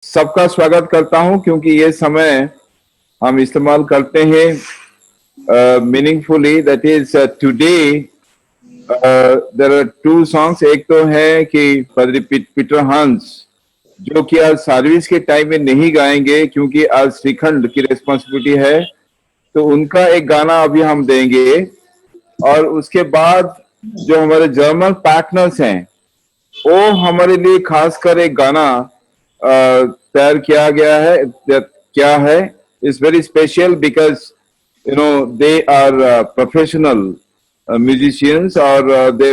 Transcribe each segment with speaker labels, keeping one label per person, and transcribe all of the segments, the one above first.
Speaker 1: सबका स्वागत करता हूं क्योंकि ये समय हम इस्तेमाल करते हैं meaningfully. That is today there are two songs. एक तो है कि पादरी पीटर हंस जो कि आज सर्विस के टाइम में नहीं गाएंगे क्योंकि आज श्रीखंड की रिस्पॉन्सिबिलिटी है, तो उनका एक गाना अभी हम देंगे। और उसके बाद जो हमारे जर्मन पार्टनर्स हैं वो हमारे लिए खासकर एक गाना तैयार किया गया है। क्या है, it's very special because they are professional musicians और they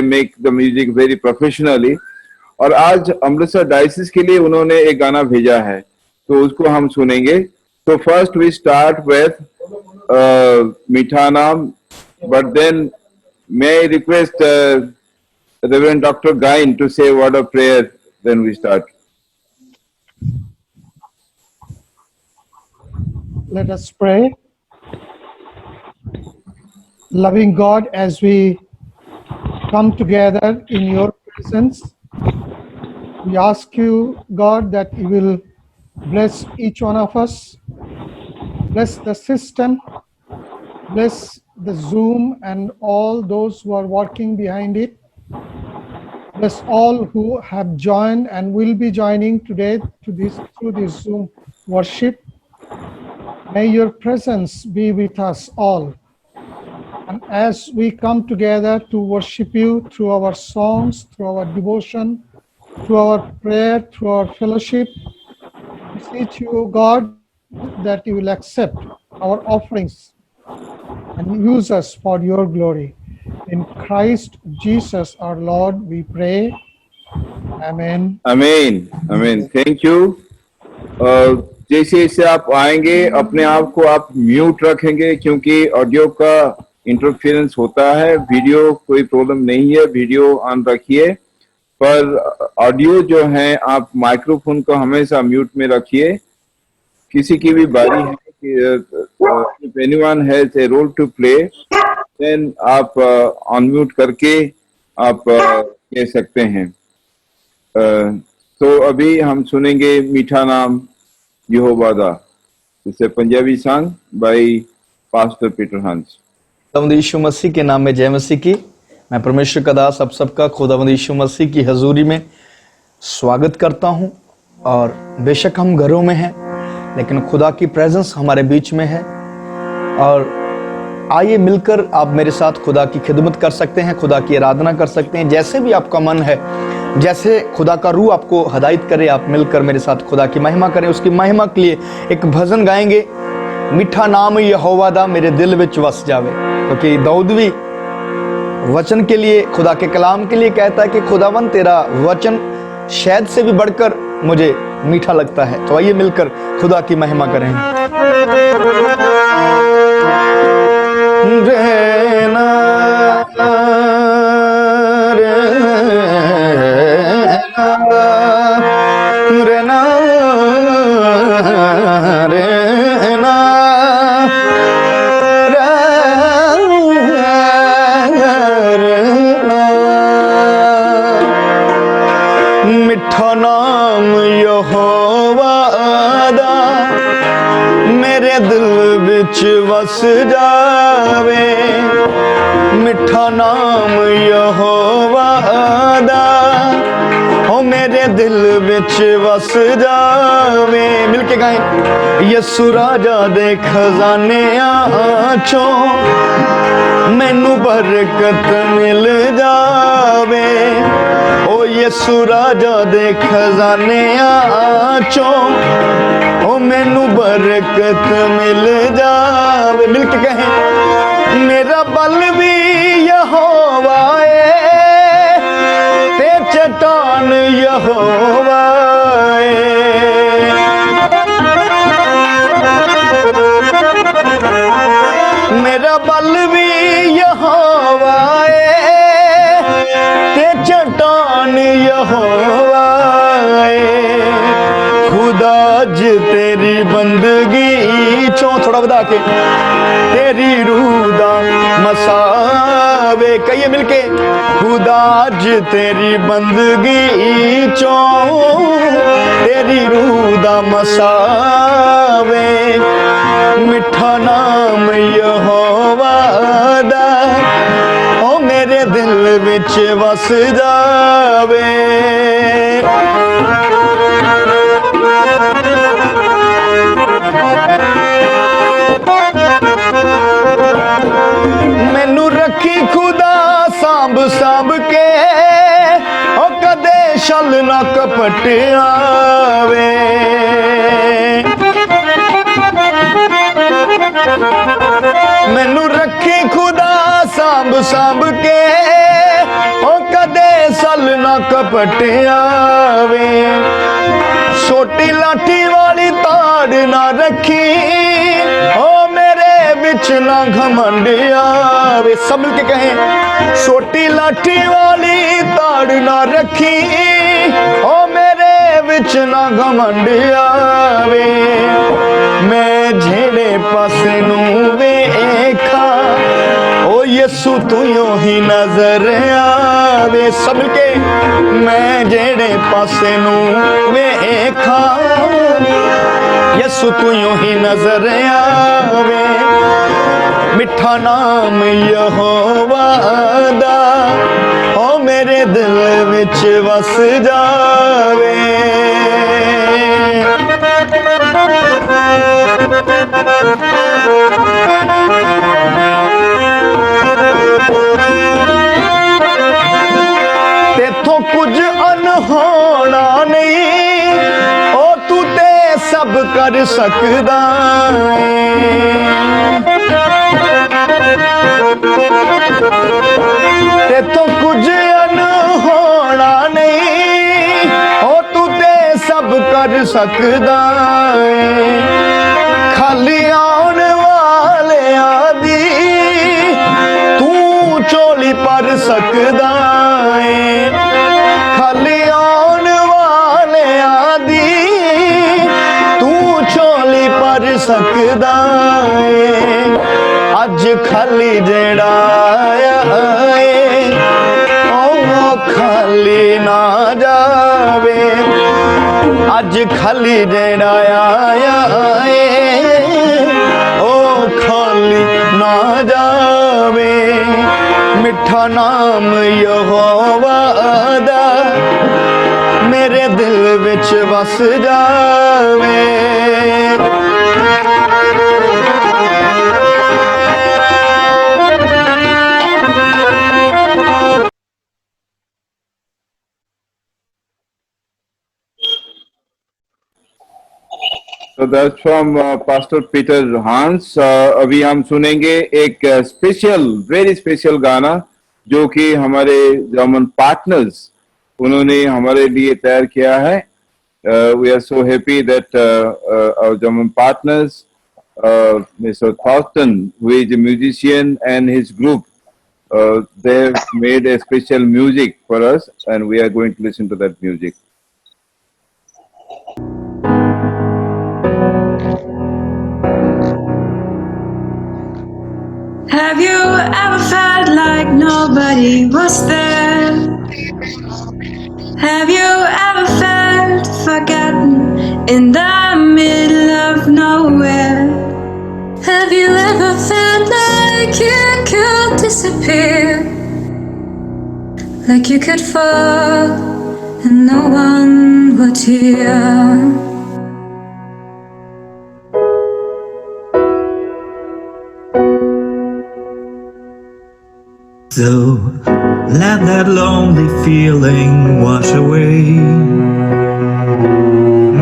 Speaker 1: make the music very professionally. और आज अमृतसर डायसिस के लिए उन्होंने एक गाना भेजा है, तो उसको हम सुनेंगे। तो फर्स्ट वी स्टार्ट विथ मीठा नाम, but then may I request Reverend Dr. Gain to say a word of prayer, then we start.
Speaker 2: Let us pray. Loving God, as we come together in your presence, we ask you, God, that you will bless each one of us, bless the system, bless the Zoom and all those who are working behind it. Bless all who have joined and will be joining today through this Zoom worship. May your presence be with us all. And as we come together to worship you through our songs, through our devotion, through our prayer, through our fellowship, we beseech you, God, that you will accept our offerings and use us for your glory. In Christ Jesus our Lord, we pray. Amen.
Speaker 1: Amen. Amen. Thank you. जैसे जैसे आप आएंगे अपने आप को आप mute रखेंगे क्योंकि ऑडियो का इंटरफेरेंस होता है। वीडियो कोई प्रॉब्लम नहीं है, वीडियो ऑन रखिए, पर ऑडियो जो है आप माइक्रोफोन को हमेशा म्यूट में रखिए। किसी की भी बारी है कि if anyone has a role to play, then आप अनम्यूट करके आप कह सकते हैं। तो अभी हम सुनेंगे मीठा नाम यहोवा दा, इसे Punjabi song by pastor Peter हंस।
Speaker 3: खुदावंद यीशु मसीह के नाम में जय मसीह की। मैं परमेश्वर का दास आप सबका खुदावंद यीशु मसीह की हजूरी में स्वागत करता हूं। और बेशक हम घरों में हैं लेकिन खुदा की प्रेजेंस हमारे बीच में है। और आइए मिलकर आप मेरे साथ खुदा की खिदमत कर सकते हैं, खुदा की आराधना कर सकते हैं। जैसे भी आपका मन है, जैसे खुदा का रूह आपको हदायत करे, आप मिलकर मेरे साथ खुदा की महिमा करें। उसकी महिमा के लिए एक भजन गाएंगे, मीठा नाम यहोवा दा मेरे दिल विच वस जावे। क्योंकि दाऊद भी वचन के लिए, खुदा के कलाम के लिए कहता है कि खुदावन तेरा वचन शहद से भी बढ़कर मुझे मीठा लगता है। तो आइए मिलकर खुदा की महिमा करें। मिठा नाम यहोवा दा मेरे दिल विच वस जावे। मिठा नाम यहोवा दा ओ मेरे दिल विच वस जावे। मिलके गाएं। यसु राजा दे खजाने चों मैनू बरकत मिल जावे। ओ यसु राजा दे खजाने चों ओ मैनू बरकत मिल जावे। मिलके कहें। मेरा बल भी यहोवा है ते चट्टान यहोवा है। मेरा बल भी यहोवा है ते चट्टान यहोवा है। खुदा अज तेरी बंदगी चों थोड़ा वधा के तेरी रूह दा मसावे कहिए मिलके खुदा अज तेरी बंदगी चों तेरी रूह दा मसावे मिठा नाम यहोवा दा ओ मेरे दिल विच वस जावे मैनू रखी खुदा सांभ सांभ के ओ कदे छल ना कपट आवे मैनू रखी खुदा सांभ सांभ के ओ कदे सल ना कपट आवे छोटी लाठी वाली ताड़ ना रखी ओ मेरे बिच ना घमंड आवे सब मिल के कहें छोटी लाठी वाली ताड़ ना रखी ओ मेरे बिच ना घमंड आवे मैं जेड़े पासे नू वेखा ओ यसू तू यो ही नजर आवे सब के मैं जेड़े पासे नू वेखा यसू तू यो ही नजर आवे मिठा नाम यहोवा दा ओ मेरे दिल विच वस जावे तेथों कुछ अनहोना नहीं ओ तू ते सब कर सकदा तेथों कुछ अनहोना नहीं ओ तू ते सब कर सकदा खाली आउण वाले आदि तू चोली पर सकदा खाली आउण वाले आदि तू चोली पर सकदा अज खाली जेड़ा ओ खाली ना जावे अज खाली जेड़ा आया ओ खाली ना जावे मिठा नाम यहोवा दा मेरे दिल विच वस जावे
Speaker 1: So that's from Pastor Peter Hans. अभी हम सुनेंगे एक स्पेशल वेरी स्पेशल गाना जो कि हमारे जर्मन पार्टनर्स उन्होंने हमारे लिए तैयार किया है. We are so happy that our German partners, Mr. Thorsten, who is a musician, and his group, they have made a special music for us, and we are going to listen to that music.
Speaker 4: Have you ever felt like nobody was there? Have you ever felt forgotten in the middle of nowhere? Have you ever felt like you could disappear? Like you could fall and no one would hear?
Speaker 5: So let that lonely feeling wash away.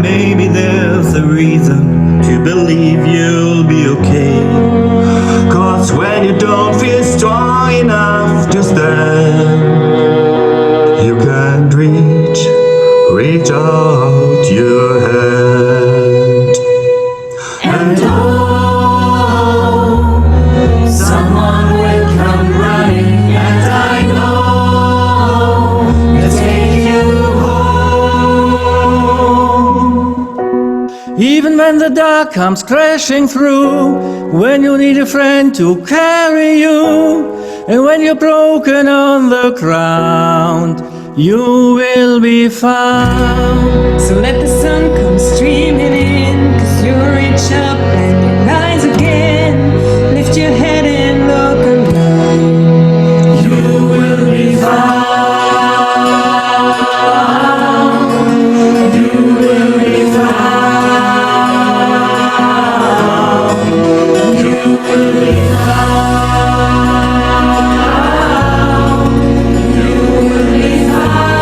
Speaker 5: Maybe there's a reason to believe you'll be okay. 'Cause when you don't feel strong enough to stand, you can't reach out your hand. And someone will come running, and I know to take you home. Even when the dark comes crashing through, when you need a friend to carry you, and when you're broken on the ground, you will be found.
Speaker 4: So let the sun come streaming in, 'cause you reach up and you rise again. Lift your head and look around.
Speaker 5: You will be found. You will be found. You will be found. You will be found.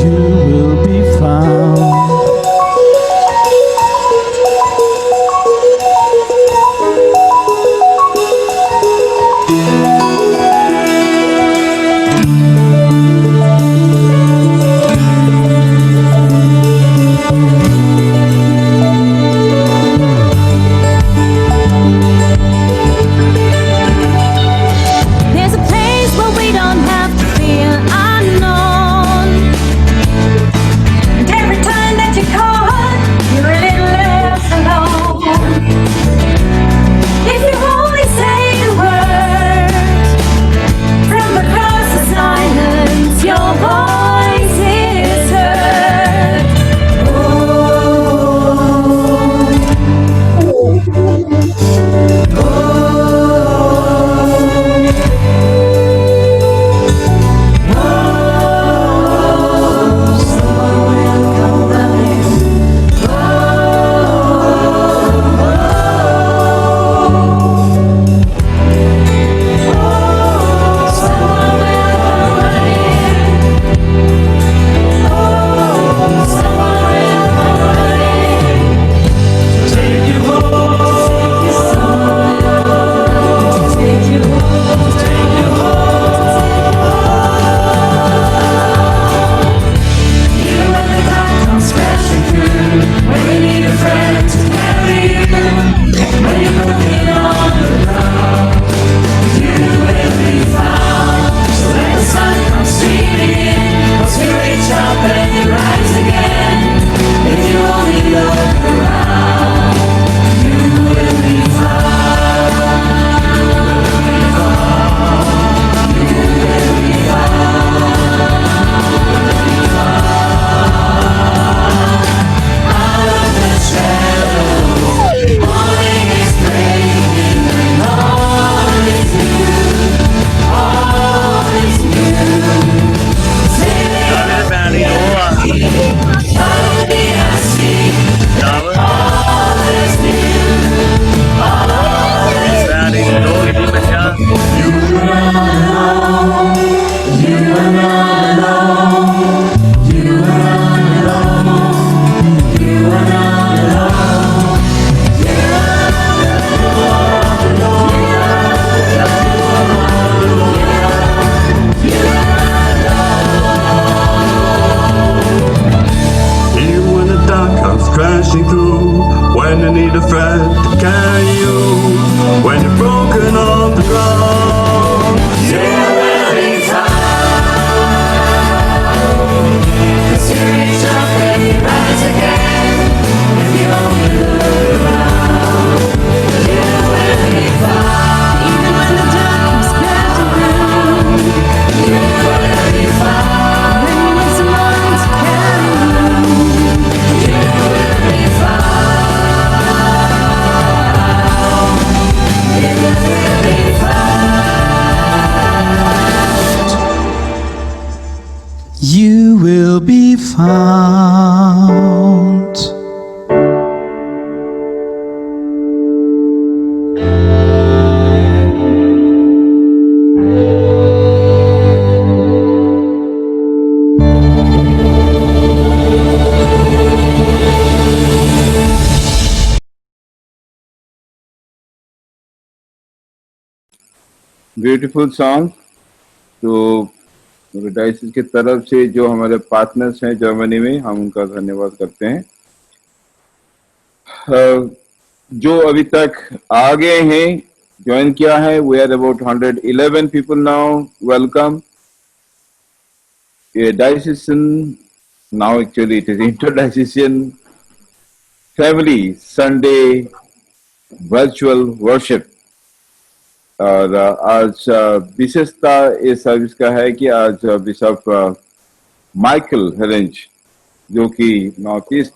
Speaker 5: You will be found.
Speaker 4: There's a place where we don't have to feel unknown. And every time that you call, you're a little less alone. If you only say the words from across the silence, your voice is heard.
Speaker 5: Even when the dark comes crashing through, when you need a friend to carry you, when you're broken on the ground, you will be found. 'Cause you reach up and you rise again. If you only look around, you will be found.
Speaker 4: Even when the dark comes crashing through,
Speaker 5: You will be found.
Speaker 4: when you need someone to carry you.
Speaker 5: You will be found. You will be found. You will be found.
Speaker 1: Beautiful song. तो diocese की तरफ से जो हमारे partners हैं Germany में, हम उनका धन्यवाद करते हैं। जो अभी तक आ गए हैं, ज्वाइन किया है, we are about 111 people now. Welcome. ये diocesan now actually it is Interdiocesan Family Sunday Virtual Worship. और आज विशेषता इस सर्विस का है कि आज बिशप माइकल हेरेंज, जो कि नॉर्थ ईस्ट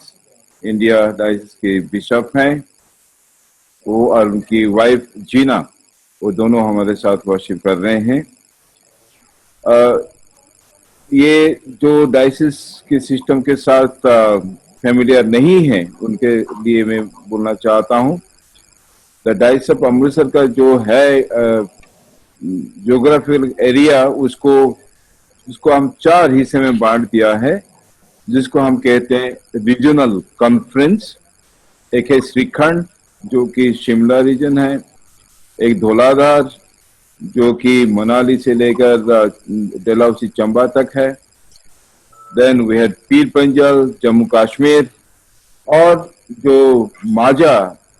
Speaker 1: इंडिया डायसिस के बिशप हैं, वो और उनकी वाइफ जीना, वो दोनों हमारे साथ वर्शिप कर रहे हैं। ये जो डायसिस के सिस्टम के साथ फैमिलियर नहीं है, उनके लिए मैं बोलना चाहता हूँ। द डायसिस ऑफ अमृतसर का जो है ज्योग्राफिकल एरिया, उसको हम 4 हिस्से में बांट दिया है, जिसको हम कहते हैं रीजनल कॉन्फ्रेंस। एक है श्रीखंड, जो कि शिमला रीजन है, एक धौलाधार जो कि मनाली से लेकर डलहौजी चंबा तक है, देन वी हैड पीर पंजल जम्मू कश्मीर, और जो माजा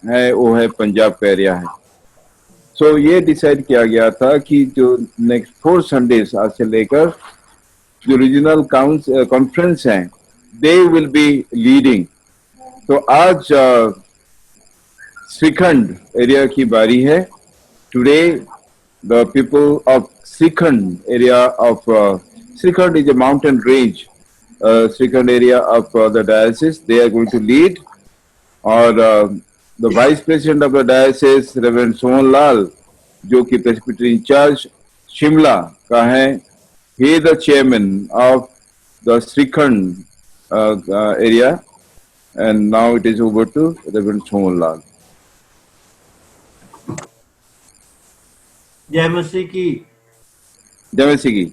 Speaker 1: है वो है पंजाब का एरिया है। सो ये डिसाइड किया गया था कि जो नेक्स्ट 4 संडेज आज से लेकर जो रीजनल कॉन्फ्रेंस हैं, दे विल बी लीडिंग। तो आज श्रीखंड एरिया की बारी है। Today the people of Shrikhand area of Shrikhand is a mountain range, Shrikhand area of the diocese, they are going to lead. और the vice president of the diocese reverend Sohan Lal, जो कि presbytery in charge Shimla का है, he is the chairman of the Srikhand area, and now it is over to Reverend Sohn Lal.
Speaker 6: जय मसीह की।
Speaker 1: जय मसीह की।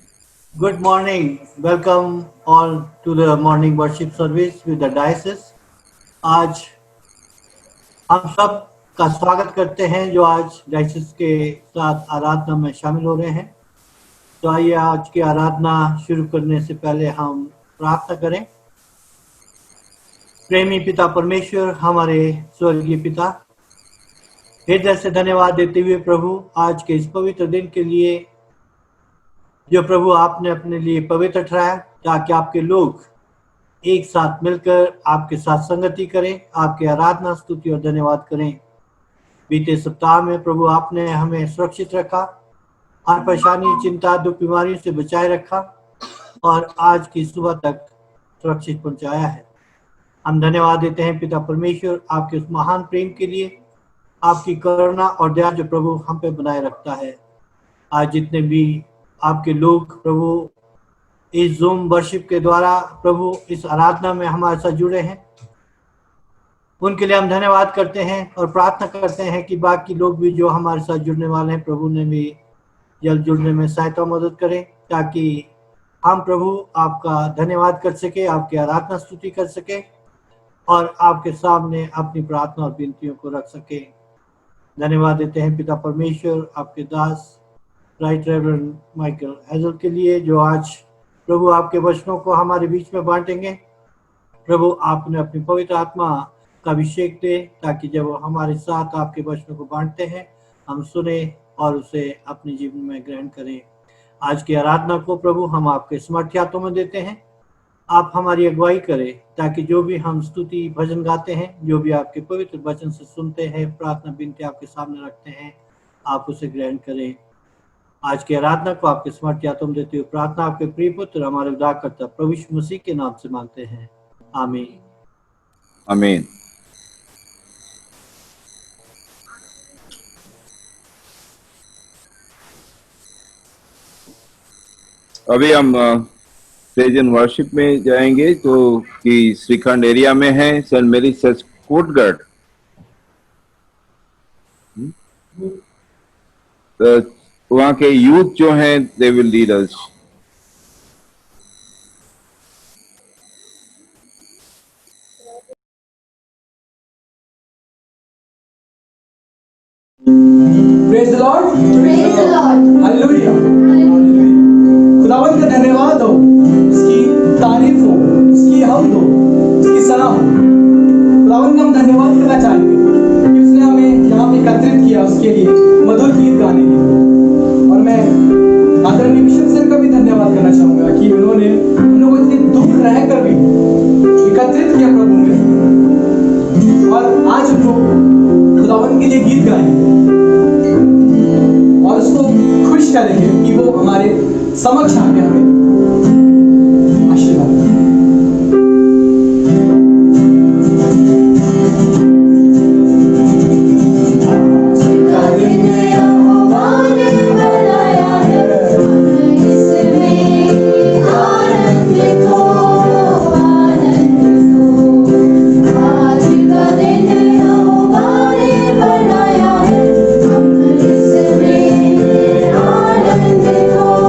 Speaker 6: Good morning. Welcome all to the morning worship service with the diocese. आज हम सब का स्वागत करते हैं जो आज डायसिस के साथ आराधना में शामिल हो रहे हैं। तो आइए आज की आराधना शुरू करने से पहले हम प्रार्थना करें। प्रेमी पिता परमेश्वर, हमारे स्वर्गीय पिता, हृदय से धन्यवाद देते हुए प्रभु आज के इस पवित्र दिन के लिए जो प्रभु आपने अपने लिए पवित्र ठहराया, ताकि आपके लोग एक साथ मिलकर आपके साथ संगति करें, आपके आराधना स्तुति और धन्यवाद करें। बीते सप्ताह में प्रभु आपने हमें सुरक्षित रखा, हर परेशानी, चिंता, दुख, बीमारियों से बचाए रखा और आज की सुबह तक सुरक्षित पहुंचाया है। हम धन्यवाद देते हैं पिता परमेश्वर आपके उस महान प्रेम के लिए, आपकी करुणा और दया जो प्रभु हम पे बनाए रखता है। आज जितने भी आपके लोग प्रभु इस जूम वर्शिप के द्वारा प्रभु इस आराधना में हमारे साथ जुड़े हैं, उनके लिए हम धन्यवाद करते हैं और प्रार्थना करते हैं कि बाकी लोग भी जो हमारे साथ जुड़ने वाले हैं प्रभु ने भी जल्द जुड़ने में सहायता मदद करें, ताकि हम प्रभु आपका धन्यवाद कर सके, आपकी आराधना स्तुति कर सके और आपके सामने अपनी प्रार्थना और विनतियों को रख सके। धन्यवाद देते हैं पिता परमेश्वर आपके दास राइट रेवरेंड माइकल हेजल के लिए, जो आज प्रभु आपके वचनों को हमारे बीच में बांटेंगे। प्रभु आपने अपनी पवित्र आत्मा का अभिषेक दे, ताकि जब वो हमारे साथ आपके वचनों को बांटते हैं हम सुने और उसे अपने जीवन में ग्रहण करें। आज की आराधना को प्रभु हम आपके समर्थी हाथों में देते हैं। आप हमारी अगुवाई करें, ताकि जो भी हम स्तुति भजन गाते हैं, जो भी आपके पवित्र वचन से सुनते हैं, प्रार्थना विनती आपके सामने रखते हैं, आप उसे ग्रहण करें। आज की आराधना को आपके समर्थी हाथों में देते हुए प्रार्थना आपके प्रिय पुत्र हमारे उद्धारकर्ता प्रभु यीशु मसीह के नाम से मांगते हैं, आमीन।
Speaker 1: आमीन। अभी हम प्रेज एंड वर्शिप में जाएंगे, जो कि श्रीखंड एरिया में है, सेंट मेरी चर्च कोटगढ़। वहाँ के यूथ जो हैं, they will lead us.
Speaker 7: Praise the Lord.
Speaker 8: Praise the Lord.
Speaker 7: Hallelujah. खुदावंद का धन्यवाद हो, उसकी तारीफ हो, उसकी हमद हो, उसकी सलाह हो। खुदावंद का हम धन्यवाद करना चाहेंगे कि उसने हमें यहाँ पे एकत्रित किया, उसके लिए मधुर गीत गाने के लिए। और मैं आदरणीय मिशन सर का भी धन्यवाद करना चाहूँगा कि उन्होंने हम लोगों इतने दुख रहकर भी एकत्रित किया प्रभु में, और आज हमको खुदावन के लिए गीत गाएंगे और उसको खुश करेंगे कि वो हमारे समक्ष आके हमें आशीर्वाद दें।
Speaker 8: आनंदित हो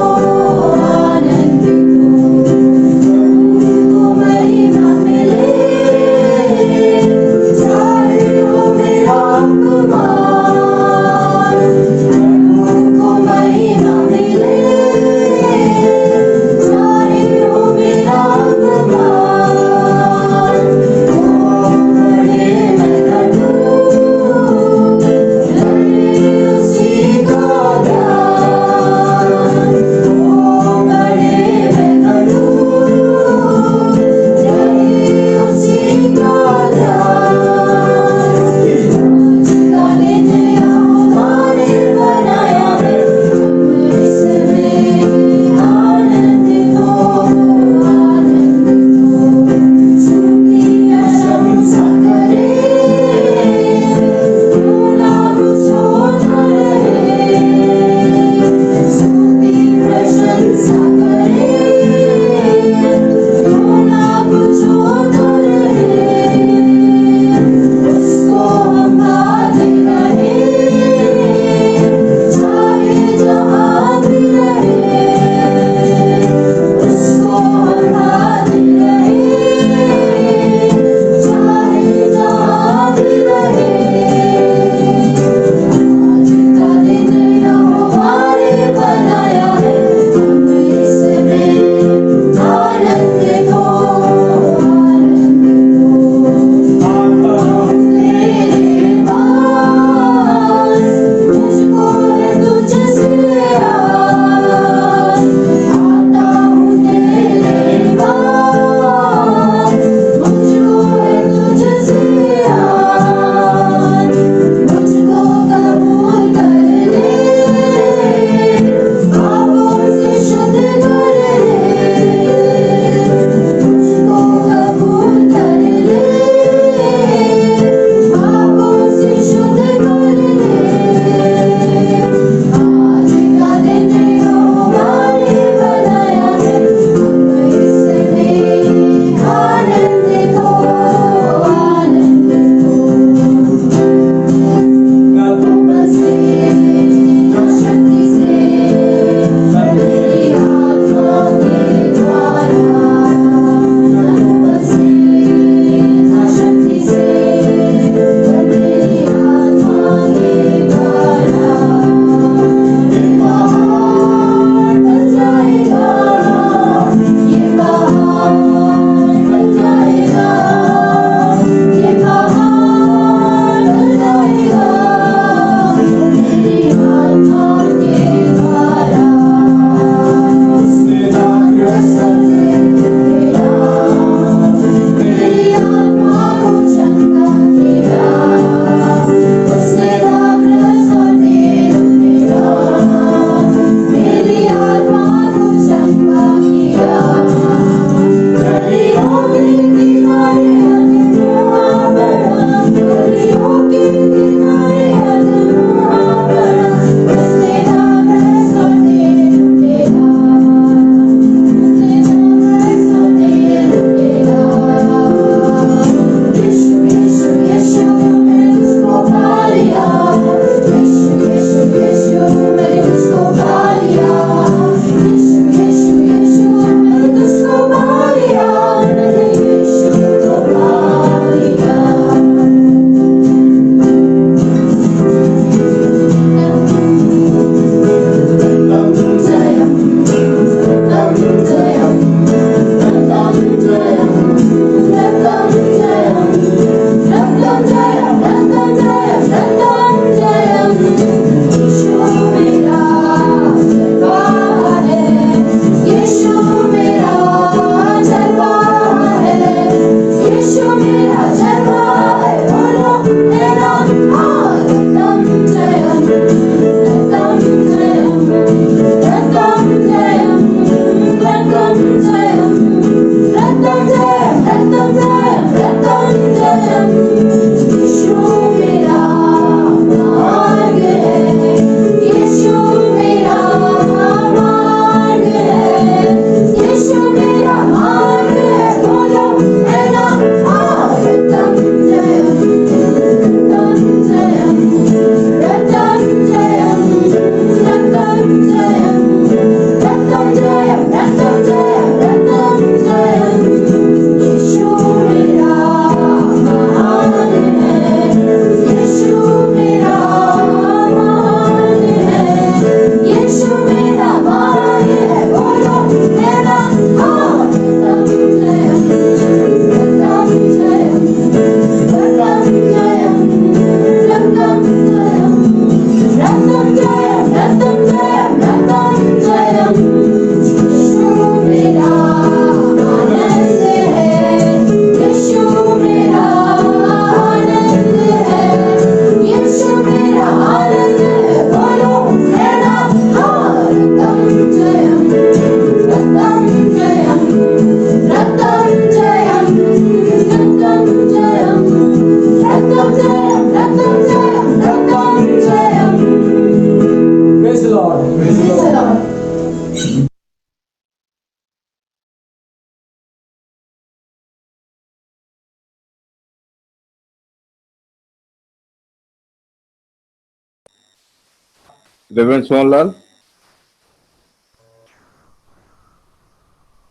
Speaker 1: Reverend Sonlal.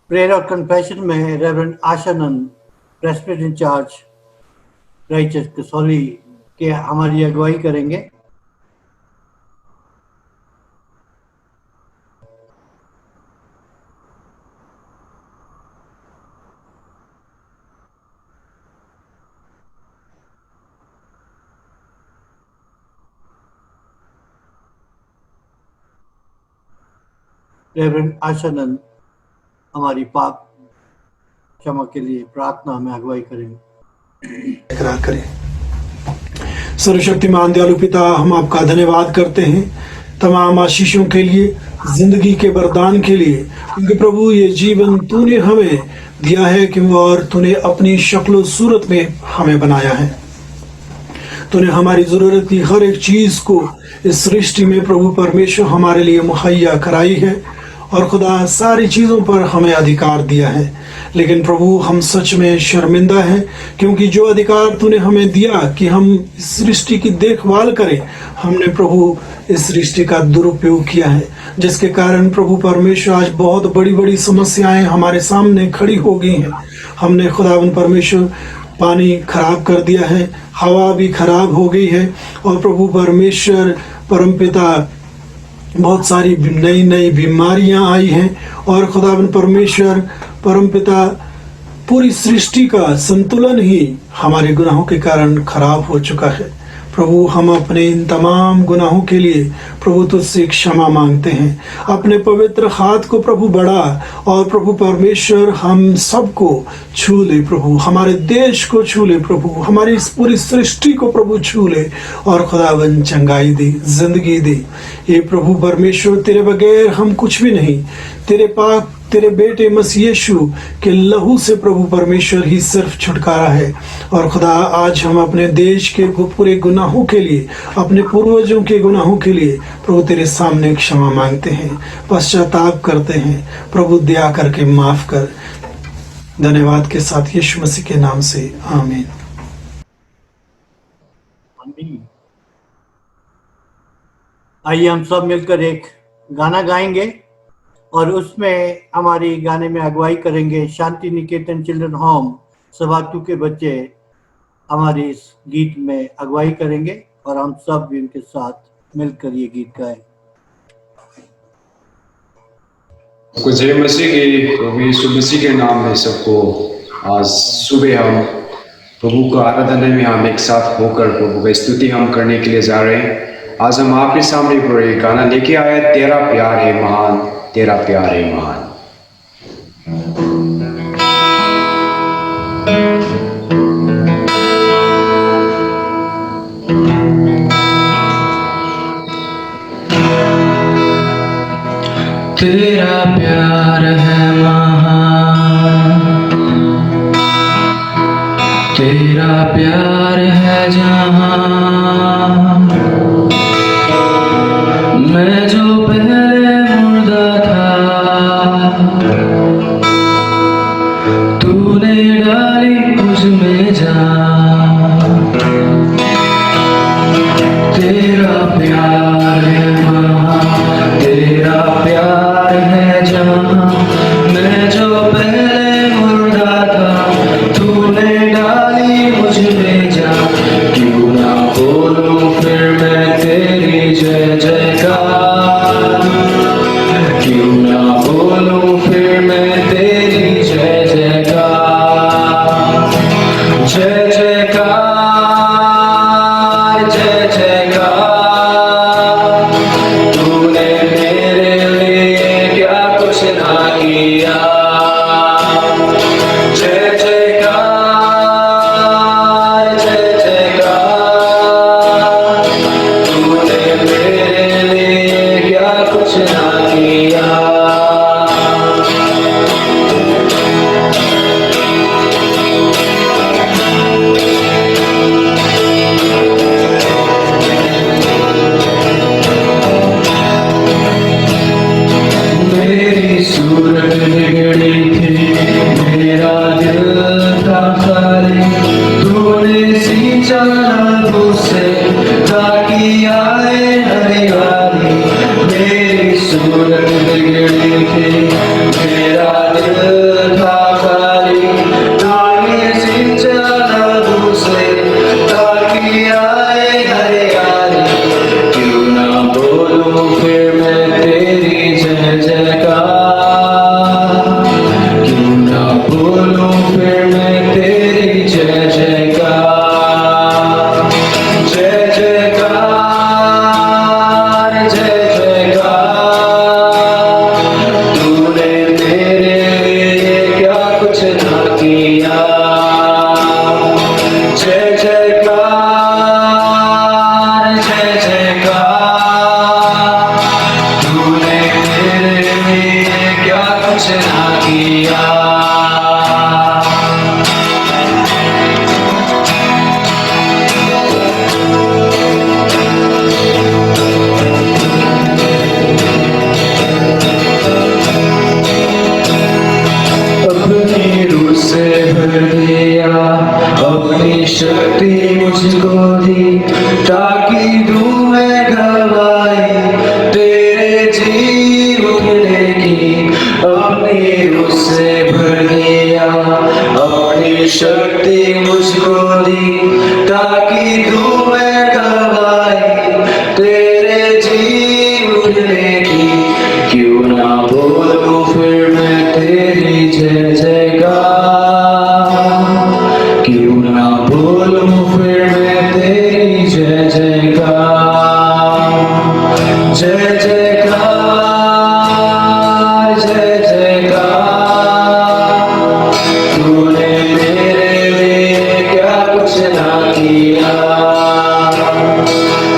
Speaker 6: प्रेयर और कन्फेशन में reverend Ashanand, presbyter in charge Christ Church Kasauli के हमारी अगुवाई करेंगे। रेवरेंड आशानंद हमारी पाप क्षमा के लिए प्रार्थना में अगुवाई करेंगे।
Speaker 8: इकरार करें। सर्वशक्तिमान दयालु पिता, हम आपका धन्यवाद करते हैं तमाम आशीषों के लिए, जिंदगी के वरदान के लिए, क्योंकि प्रभु ये जीवन तूने हमें दिया है कि और तूने अपनी शक्ल सूरत में हमें बनाया है। तूने हमारी जरूरत की हर एक चीज को इस सृष्टि में प्रभु परमेश्वर हमारे लिए मुहैया कराई है और खुदा सारी चीज़ों पर हमें अधिकार दिया है। लेकिन प्रभु हम सच में शर्मिंदा हैं, क्योंकि जो अधिकार तूने हमें दिया कि हम इस सृष्टि की देखभाल करें, हमने प्रभु इस सृष्टि का दुरुपयोग किया है, जिसके कारण प्रभु परमेश्वर आज बहुत बड़ी बड़ी समस्याएं हमारे सामने खड़ी हो गई हैं। हमने खुदावन परमेश्वर पानी खराब कर दिया है, हवा भी खराब हो गई है और प्रभु परमेश्वर परमपिता बहुत सारी नई नई बीमारियां आई हैं और खुदावन परमेश्वर परमपिता पूरी सृष्टि का संतुलन ही हमारे गुनाहों के कारण खराब हो चुका है। प्रभु हम अपने इन तमाम गुनाहों के लिए प्रभु तुझसे क्षमा मांगते हैं। अपने पवित्र हाथ को प्रभु बढ़ा और प्रभु परमेश्वर हम सबको छू ले प्रभु, हमारे देश को छू ले प्रभु, हमारी इस पूरी सृष्टि को प्रभु छू ले और खुदावन चंगाई दे, जिंदगी दे। ये प्रभु परमेश्वर तेरे बगैर हम कुछ भी नहीं, तेरे बेटे मसीह यीशु के लहू से प्रभु परमेश्वर ही सिर्फ छुटकारा है। और खुदा आज हम अपने देश के पूरे गुनाहों के लिए, अपने पूर्वजों के गुनाहों के लिए प्रभु तेरे सामने क्षमा मांगते हैं, पश्चाताप करते हैं। प्रभु दया करके माफ कर। धन्यवाद के साथ यीशु मसीह के नाम से आमीन।
Speaker 6: आइए हम सब मिलकर एक गाना गाएंगे और उसमें हमारी गाने में अगुवाई करेंगे शांति निकेतन चिल्ड्रन होम सवातू के बच्चे हमारे इस गीत में अगुवाई करेंगे और हम सब भी उनके साथ मिलकर ये गीत गाएं।
Speaker 9: आपको जय मसीह की, प्रभु यीशु मसीह के नाम में सबको आज सुबह हम प्रभु का आराधना में हम एक साथ होकर प्रभु की स्तुति हम करने के लिए जा रहे हैं। आज हम आपके सामने पर एक गाना लेके आए, तेरा प्यार है महान, तेरा प्यार है महान।
Speaker 5: तेरा प्यार है महान, तेरा प्यार है जहां, मैं जो पहले मुर्दा था, तूने डाली मुझ में जान। तेरा प्यार है महान, तेरा प्यार है जहां, मैं जो पहले मुर्दा था, तूने डाली मुझ में जान। क्यों ना बोलूं फिर मैं तेरी जय जयकार, क्यों ना बोलूं फिर मैं तेरी जय जयकार। जय जयकार, जय जयकार, तूने मेरे लिए क्या कुछ ना किया। जय जयकार, जय जयकार, तूने मेरे लिए क्या कुछ ना किया। मेरी सूरत बिगड़ी थी, मेरा दिल था खाली, तूने सींचा नभों से ताकि आए हरियाली।
Speaker 9: किया। जय जयकार जय जयकार, तूने मेरे लिए क्या कुछ ना किया। अपनी रूह से भर दिया, अपनी शक्ति मुझको दी, ताकि दूं मैं गवाही तेरे जी उठने की। अपनी रूह से भर दिया, अपनी शक्ति मुझको दी, ताकि दूं मैं गवाही तेरे जी उठने की। क्यों ना बोलूं फिर मैं तेरी जय जयकार, क्यों ना बोलूं फिर मैं तेरी जय जयकार। जय जयकार जय जयकार, तूने मेरे लिए क्या कुछ ना किया।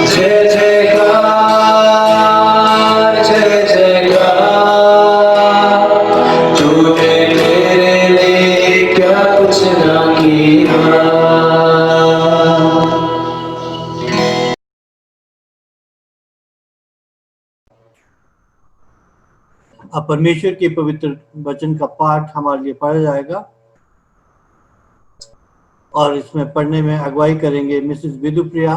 Speaker 9: जय जयकार जय जयकार, तूने मेरे लिए क्या कुछ ना किया।
Speaker 6: अब परमेश्वर के पवित्र वचन का पाठ हमारे लिए पढ़ा जाएगा और इसमें पढ़ने में अगुवाई करेंगे Mrs Vidupriya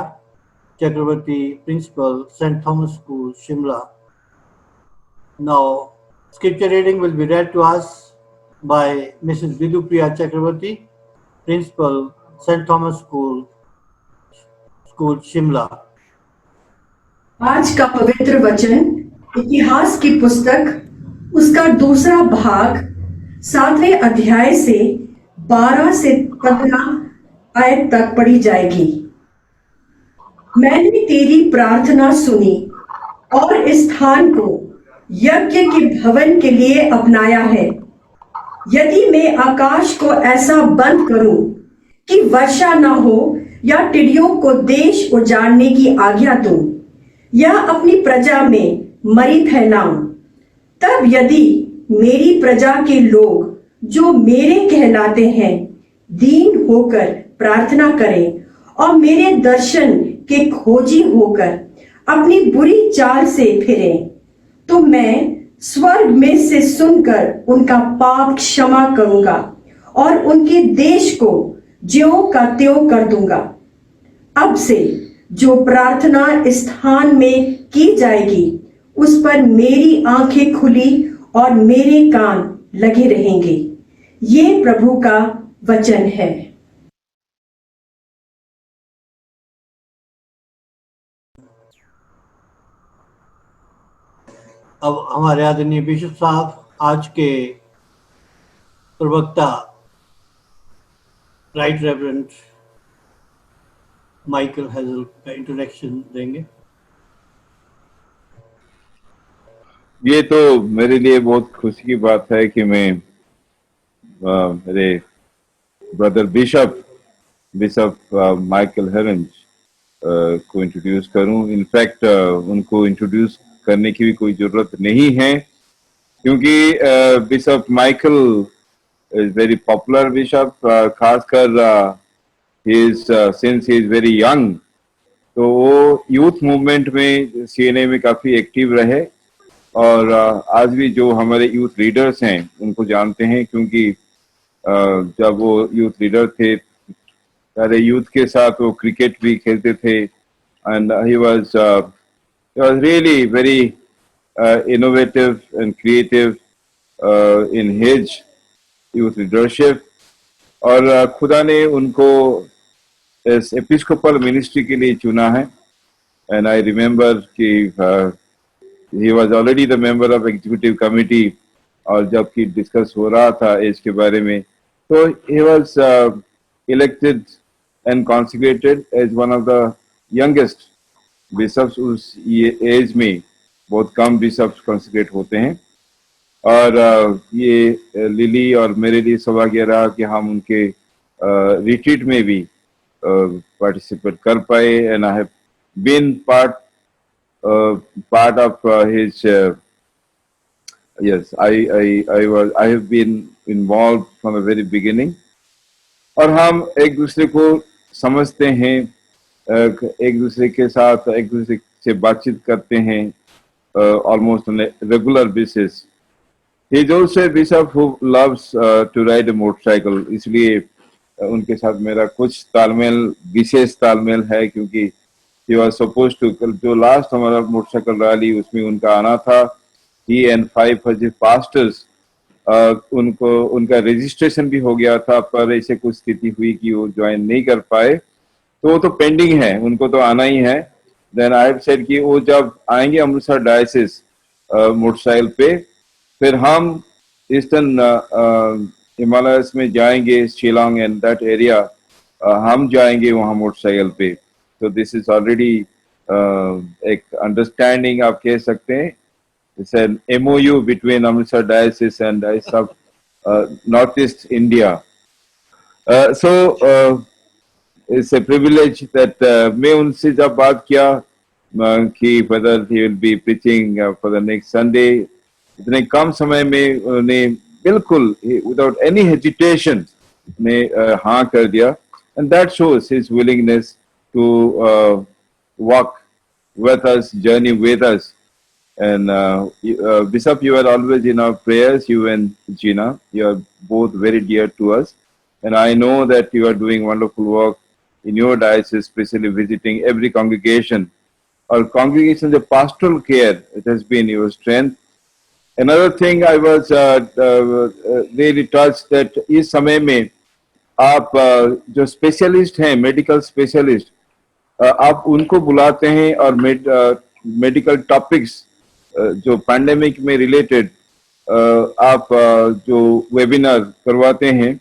Speaker 6: Chakravarti, principal, saint Thomas school, Shimla. Now, scripture reading will be read to us by Mrs. Vidupriya Chakravarti, Principal, St. Thomas School, Shimla.
Speaker 10: आज का पवित्र वचन इतिहास की पुस्तक उसका दूसरा भाग 7वें अध्याय से 12 से 15 आयत तक पढ़ी जाएगी। मैंने तेरी प्रार्थना सुनी और इस स्थान को यज्ञ के भवन के लिए अपनाया है। यदि मैं आकाश को ऐसा बंद करूं कि वर्षा न हो या टिड्डियों को देश उजाड़ने की आज्ञा दूं या अपनी प्रजा में मरी फैलाऊं, तब यदि मेरी प्रजा के लोग जो मेरे कहलाते हैं दीन होकर प्रार्थना करें और मेरे दर्शन के खोजी होकर अपनी बुरी चाल से फिरें, तो मैं स्वर्ग में से सुनकर उनका पाप क्षमा करूंगा और उनके देश को ज्यों का त्यों कर दूंगा। अब से जो प्रार्थना इस स्थान में की जाएगी उस पर मेरी आंखें खुली और मेरे कान लगे रहेंगे। ये प्रभु का वचन है।
Speaker 6: अब हमारे आदरणीय बिशप साहब आज के प्रवक्ता राइट रेवरेंड माइकल हेजल का इंट्रोडक्शन देंगे।
Speaker 1: ये तो मेरे लिए बहुत खुशी की बात है कि मैं मेरे ब्रदर बिशप माइकल हेरेंज को इंट्रोड्यूस करूं। इनफैक्ट उनको इंट्रोड्यूस करने की भी कोई जरूरत नहीं है, क्योंकि bishop Michael is very popular bishop, खासकर since he is very young, तो वो यूथ मूवमेंट में सीएनए में काफी एक्टिव रहे और आज भी जो हमारे यूथ लीडर्स हैं उनको जानते हैं, क्योंकि जब वो यूथ लीडर थे सारे यूथ के साथ वो क्रिकेट भी खेलते थे and he was really very innovative and creative in his youth leadership. और खुदा ने उनको इस एपिस्कोपल मिनिस्ट्री के लिए चुना है। एंड आई रिमेम्बर कि he was already the member of executive committee और जबकि डिस्कस हो रहा था एज के बारे में, तो he was elected and consecrated as one of the youngest bishops। उस एज में बहुत कम बिशप्स consecrate होते हैं और ये लिली और मेरे लिए सौभाग्य रहा कि हम उनके रिट्रीट में भी पार्टिसिपेट कर पाए and I have been part of his yes I have been involved from the very beginning और हम एक दूसरे को समझते हैं, एक दूसरे के साथ एक दूसरे से बातचीत करते हैं almost on a regular basis. He is also a bishop who loves to ride a motorcycle, इसलिए उनके साथ मेरा कुछ तालमेल, विशेष तालमेल है, क्योंकि he was supposed to, जो लास्ट हमारा मोटरसाइकिल रैली उसमें उनका आना था, he and 5 other pastors, उनको उनका रजिस्ट्रेशन भी हो गया था, पर ऐसे कुछ स्थिति हुई कि वो ज्वाइन नहीं कर पाए, तो वो तो पेंडिंग है, उनको तो आना ही है. देन आई हैव सेड कि वो जब आएंगे अमृतसर डायसिस मोटरसाइकिल पे, फिर हम ईस्टर्न हिमालयस में जाएंगे, शिलोंग एंड दैट एरिया, हम जाएंगे वहाँ मोटरसाइकिल पे. तो दिस इज ऑलरेडी एक अंडरस्टैंडिंग आप कह सकते हैं. It's an MOU between Amritsar diocese and diocese of north east India. So it's a privilege that मैं उनसे जब बात किया कि whether he will be preaching for the next Sunday, इतने कम समय में उन्होंने बिल्कुल without any hesitation ने हाँ कर दिया, and that shows his willingness to walk with us, journey with us. And Bishop, you are always in our prayers, you and Gina. You are both very dear to us. And I know that you are doing wonderful work in your diocese, especially visiting every congregation. Our congregation, the pastoral care, it has been your strength. Another thing I was really touched that इस समय में आप जो specialist हैं, medical specialist, आप उनको बुलाते हैं और मेडिकल टॉपिक्स जो पैंडेमिक में रिलेटेड आप जो वेबिनार करवाते हैं.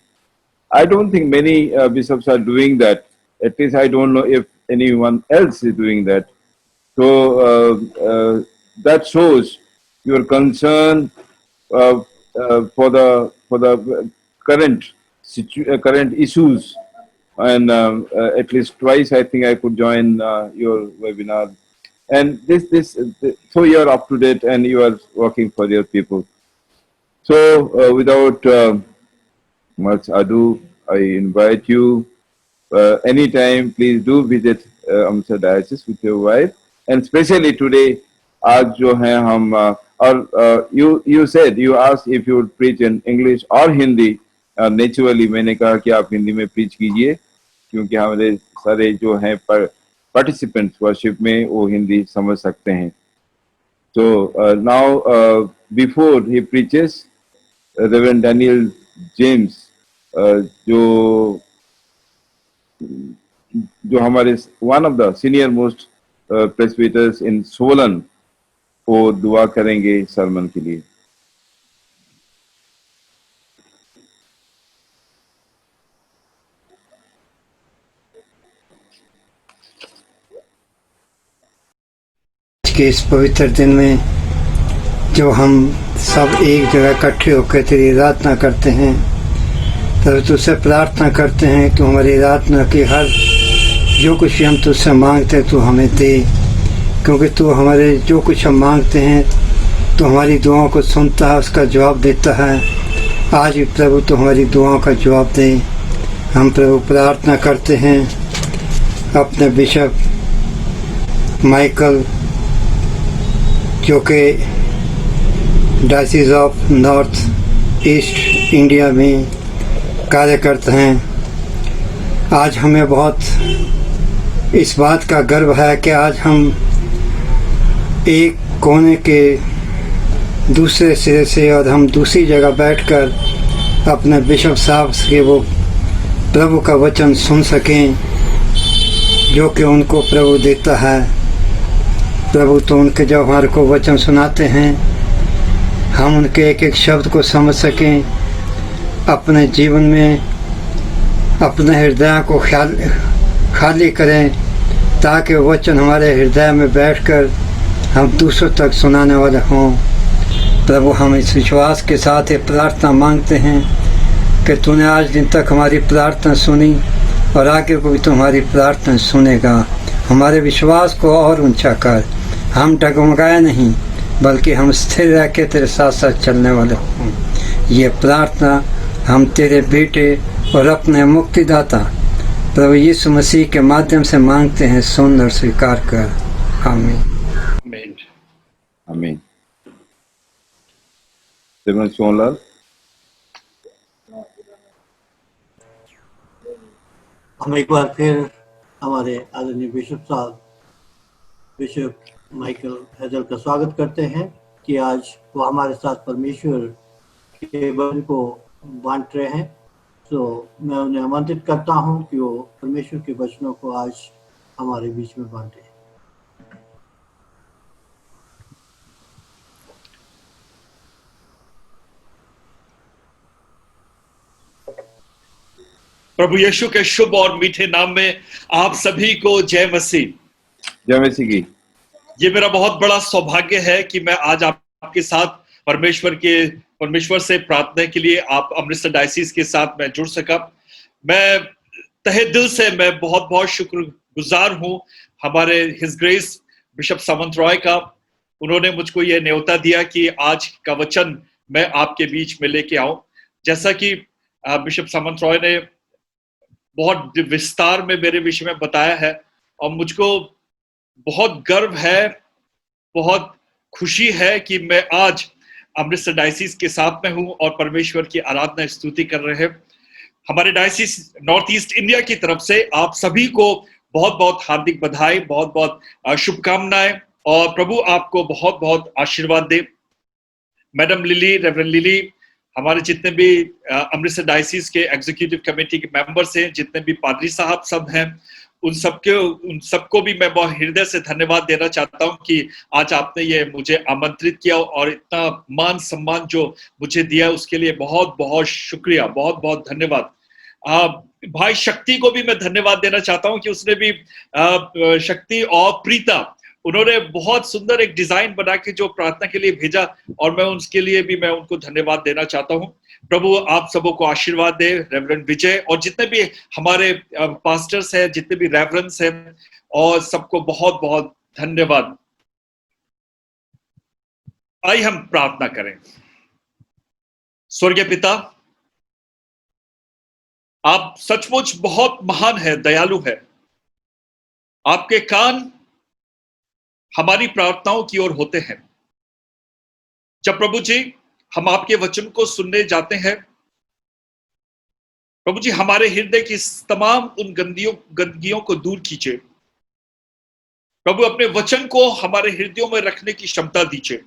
Speaker 1: I don't think many bishops are doing that. At least I don't know if anyone else is doing that. So that shows your concern for the current issues. And at least twice I think I could join your webinar. And so you are up to date and you are working for your people. So without much ado, I invite you anytime. Please do visit Amritsar Diocese with your wife, and especially today. आज जो है हम और you said you asked if you would preach in English or Hindi. Naturally मैंने कहा कि आप हिंदी में preach कीजिए, क्योंकि हमारे सारे जो हैं participants worship में वो हिंदी समझ सकते हैं. So now before he preaches, Reverend Daniel James, जो हमारे one of the senior most presbyters in Solan, वो दुआ करेंगे सरमन के लिए.
Speaker 11: के इस पवित्र दिन में जो हम सब एक जगह इकट्ठे होकर तेरी आराधना करते हैं, तब तुझसे प्रार्थना करते हैं कि हमारी आराधना की हर जो कुछ हम तुझसे मांगते हैं तू हमें दे, क्योंकि तू हमारे जो कुछ हम मांगते हैं तो हमारी दुआओं को सुनता है, उसका जवाब देता है. आज भी प्रभु तो हमारी दुआओं का जवाब दे. हम प्रभु प्रार्थना करते हैं अपने बिशप माइकल, जो कि diocese of north east India में कार्य करते हैं. आज हमें बहुत इस बात का गर्व है कि आज हम एक कोने के दूसरे सिरे से और हम दूसरी जगह बैठकर अपने बिशप साहब से वो प्रभु का वचन सुन सकें जो कि उनको प्रभु देता है. प्रभु तो उनके जब हमारे को वचन सुनाते हैं हम उनके एक एक शब्द को समझ सकें, अपने जीवन में अपने हृदय को खाली करें, ताकि वचन हमारे हृदय में बैठकर हम दूसरों तक सुनाने वाले हों. प्रभु हम इस विश्वास के साथ ये प्रार्थना मांगते हैं कि तूने आज दिन तक हमारी प्रार्थना सुनी और आगे को भी तुम्हारी प्रार्थना सुनेगा। हमारे विश्वास को और ऊंचा कर, हम डगमगाए नहीं बल्कि हम स्थिर रह के तेरे साथ साथ चलने वाले हों। ये प्रार्थना हम तेरे बेटे और अपने मुक्तिदाता प्रभु यीशु मसीह के माध्यम से मांगते हैं, सुन और स्वीकार कर। आमीन।
Speaker 1: आमीन। श्रीमान सोनलाल।
Speaker 6: हम एक बार फिर हमारे आदरणीय बिशप साहब बिशप माइकल हेजल का स्वागत करते हैं कि आज वो हमारे साथ परमेश्वर के वचन को बांट रहे हैं। तो मैं उन्हें आमंत्रित करता हूं कि वो परमेश्वर के वचनों को आज हमारे बीच में बांटे।
Speaker 12: प्रभु यीशु के शुभ और मीठे नाम में आप सभी को जय मसीह।
Speaker 1: जय मसीह की।
Speaker 12: ये मेरा बहुत बड़ा सौभाग्य है कि मैं आज आपके साथ परमेश्वर से प्रार्थना के लिए आप अमृतसर डायसिस के साथ मैं जुड़ सका। मैं तहे दिल से मैं बहुत बहुत शुक्रगुजार हूँ हमारे हिज ग्रेस बिशप सामंत रॉय का। उन्होंने मुझको ये न्योता दिया कि आज का वचन मैं आपके बीच में लेके आऊं। जैसा कि बिशप सामंत रॉय ने बहुत विस्तार में मेरे विषय में बताया है और मुझको बहुत गर्व है, बहुत खुशी है कि मैं आज अमृतसर डायसिस के साथ में हूं और परमेश्वर की आराधना स्तुति कर रहे हैं। हमारे डायसिस नॉर्थ ईस्ट इंडिया की तरफ से आप सभी को बहुत बहुत हार्दिक बधाई, बहुत बहुत शुभकामनाएं और प्रभु आपको बहुत बहुत आशीर्वाद दे। मैडम लिली, रेवरेंड लिली, हमारे जितने भी अमृतसर डायसिस के एग्जीक्यूटिव कमेटी के मेंबर्स हैं, जितने भी पादरी साहब सब हैं, उन सबको भी मैं बहुत हृदय से धन्यवाद देना चाहता हूं कि आज आपने ये मुझे आमंत्रित किया और इतना मान सम्मान जो मुझे दिया उसके लिए बहुत बहुत शुक्रिया, बहुत बहुत धन्यवाद। भाई शक्ति को भी मैं धन्यवाद देना चाहता हूं कि उसने भी शक्ति और प्रीता, उन्होंने बहुत सुंदर एक डिजाइन बना के जो प्रार्थना के लिए भेजा और मैं उसके लिए भी मैं उनको धन्यवाद देना चाहता हूं। प्रभु आप सबों को आशीर्वाद दे। रेवरेंड विजय और जितने भी हमारे पास्टर्स हैं, जितने भी रेवरेंड्स हैं, और सबको बहुत बहुत धन्यवाद। आइए हम प्रार्थना करें। स्वर्गीय पिता, आप सचमुच बहुत महान है, दयालु है। आपके कान हमारी प्रार्थनाओं की ओर होते हैं। जब प्रभु जी हम आपके वचन को सुनने जाते हैं, प्रभु जी हमारे हृदय की तमाम उन गंदगियों को दूर कीजिए। प्रभु अपने वचन को हमारे हृदयों में रखने की क्षमता दीजिए।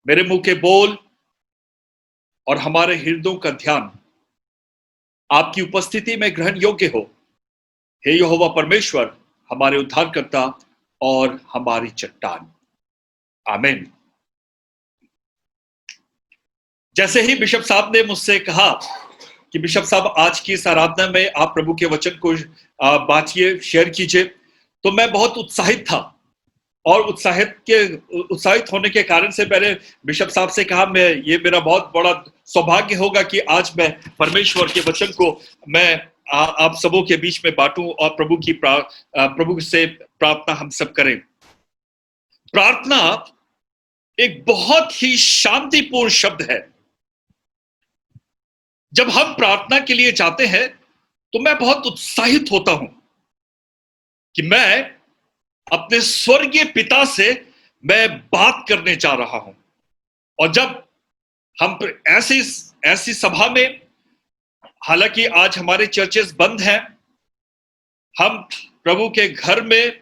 Speaker 12: मेरे मुंह के बोल और हमारे हृदयों का ध्यान आपकी उपस्थिति में ग्रहण योग्य हो। हे यहोवा परमेश्वर, हमारे उद्धारकर्ता और हमारी चट्टान। आमीन। जैसे ही बिशप साहब ने मुझसे कहा कि बिशप साहब आज की इस आराधना में आप प्रभु के वचन को बांटिए, शेयर कीजिए, तो मैं बहुत उत्साहित था और उत्साहित होने के कारण से मैंने बिशप साहब से कहा ये मेरा बहुत बड़ा सौभाग्य होगा कि आज मैं परमेश्वर के वचन को मैं आप सबों के बीच में बांटूं और प्रभु से प्रार्थना हम सब करें। प्रार्थना एक बहुत ही शांतिपूर्ण शब्द है। जब हम प्रार्थना के लिए जाते हैं तो मैं बहुत उत्साहित होता हूं कि मैं अपने स्वर्गीय पिता से मैं बात करने जा रहा हूं। और जब हम ऐसी सभा में, हालांकि आज हमारे चर्चेस बंद हैं, हम प्रभु के घर में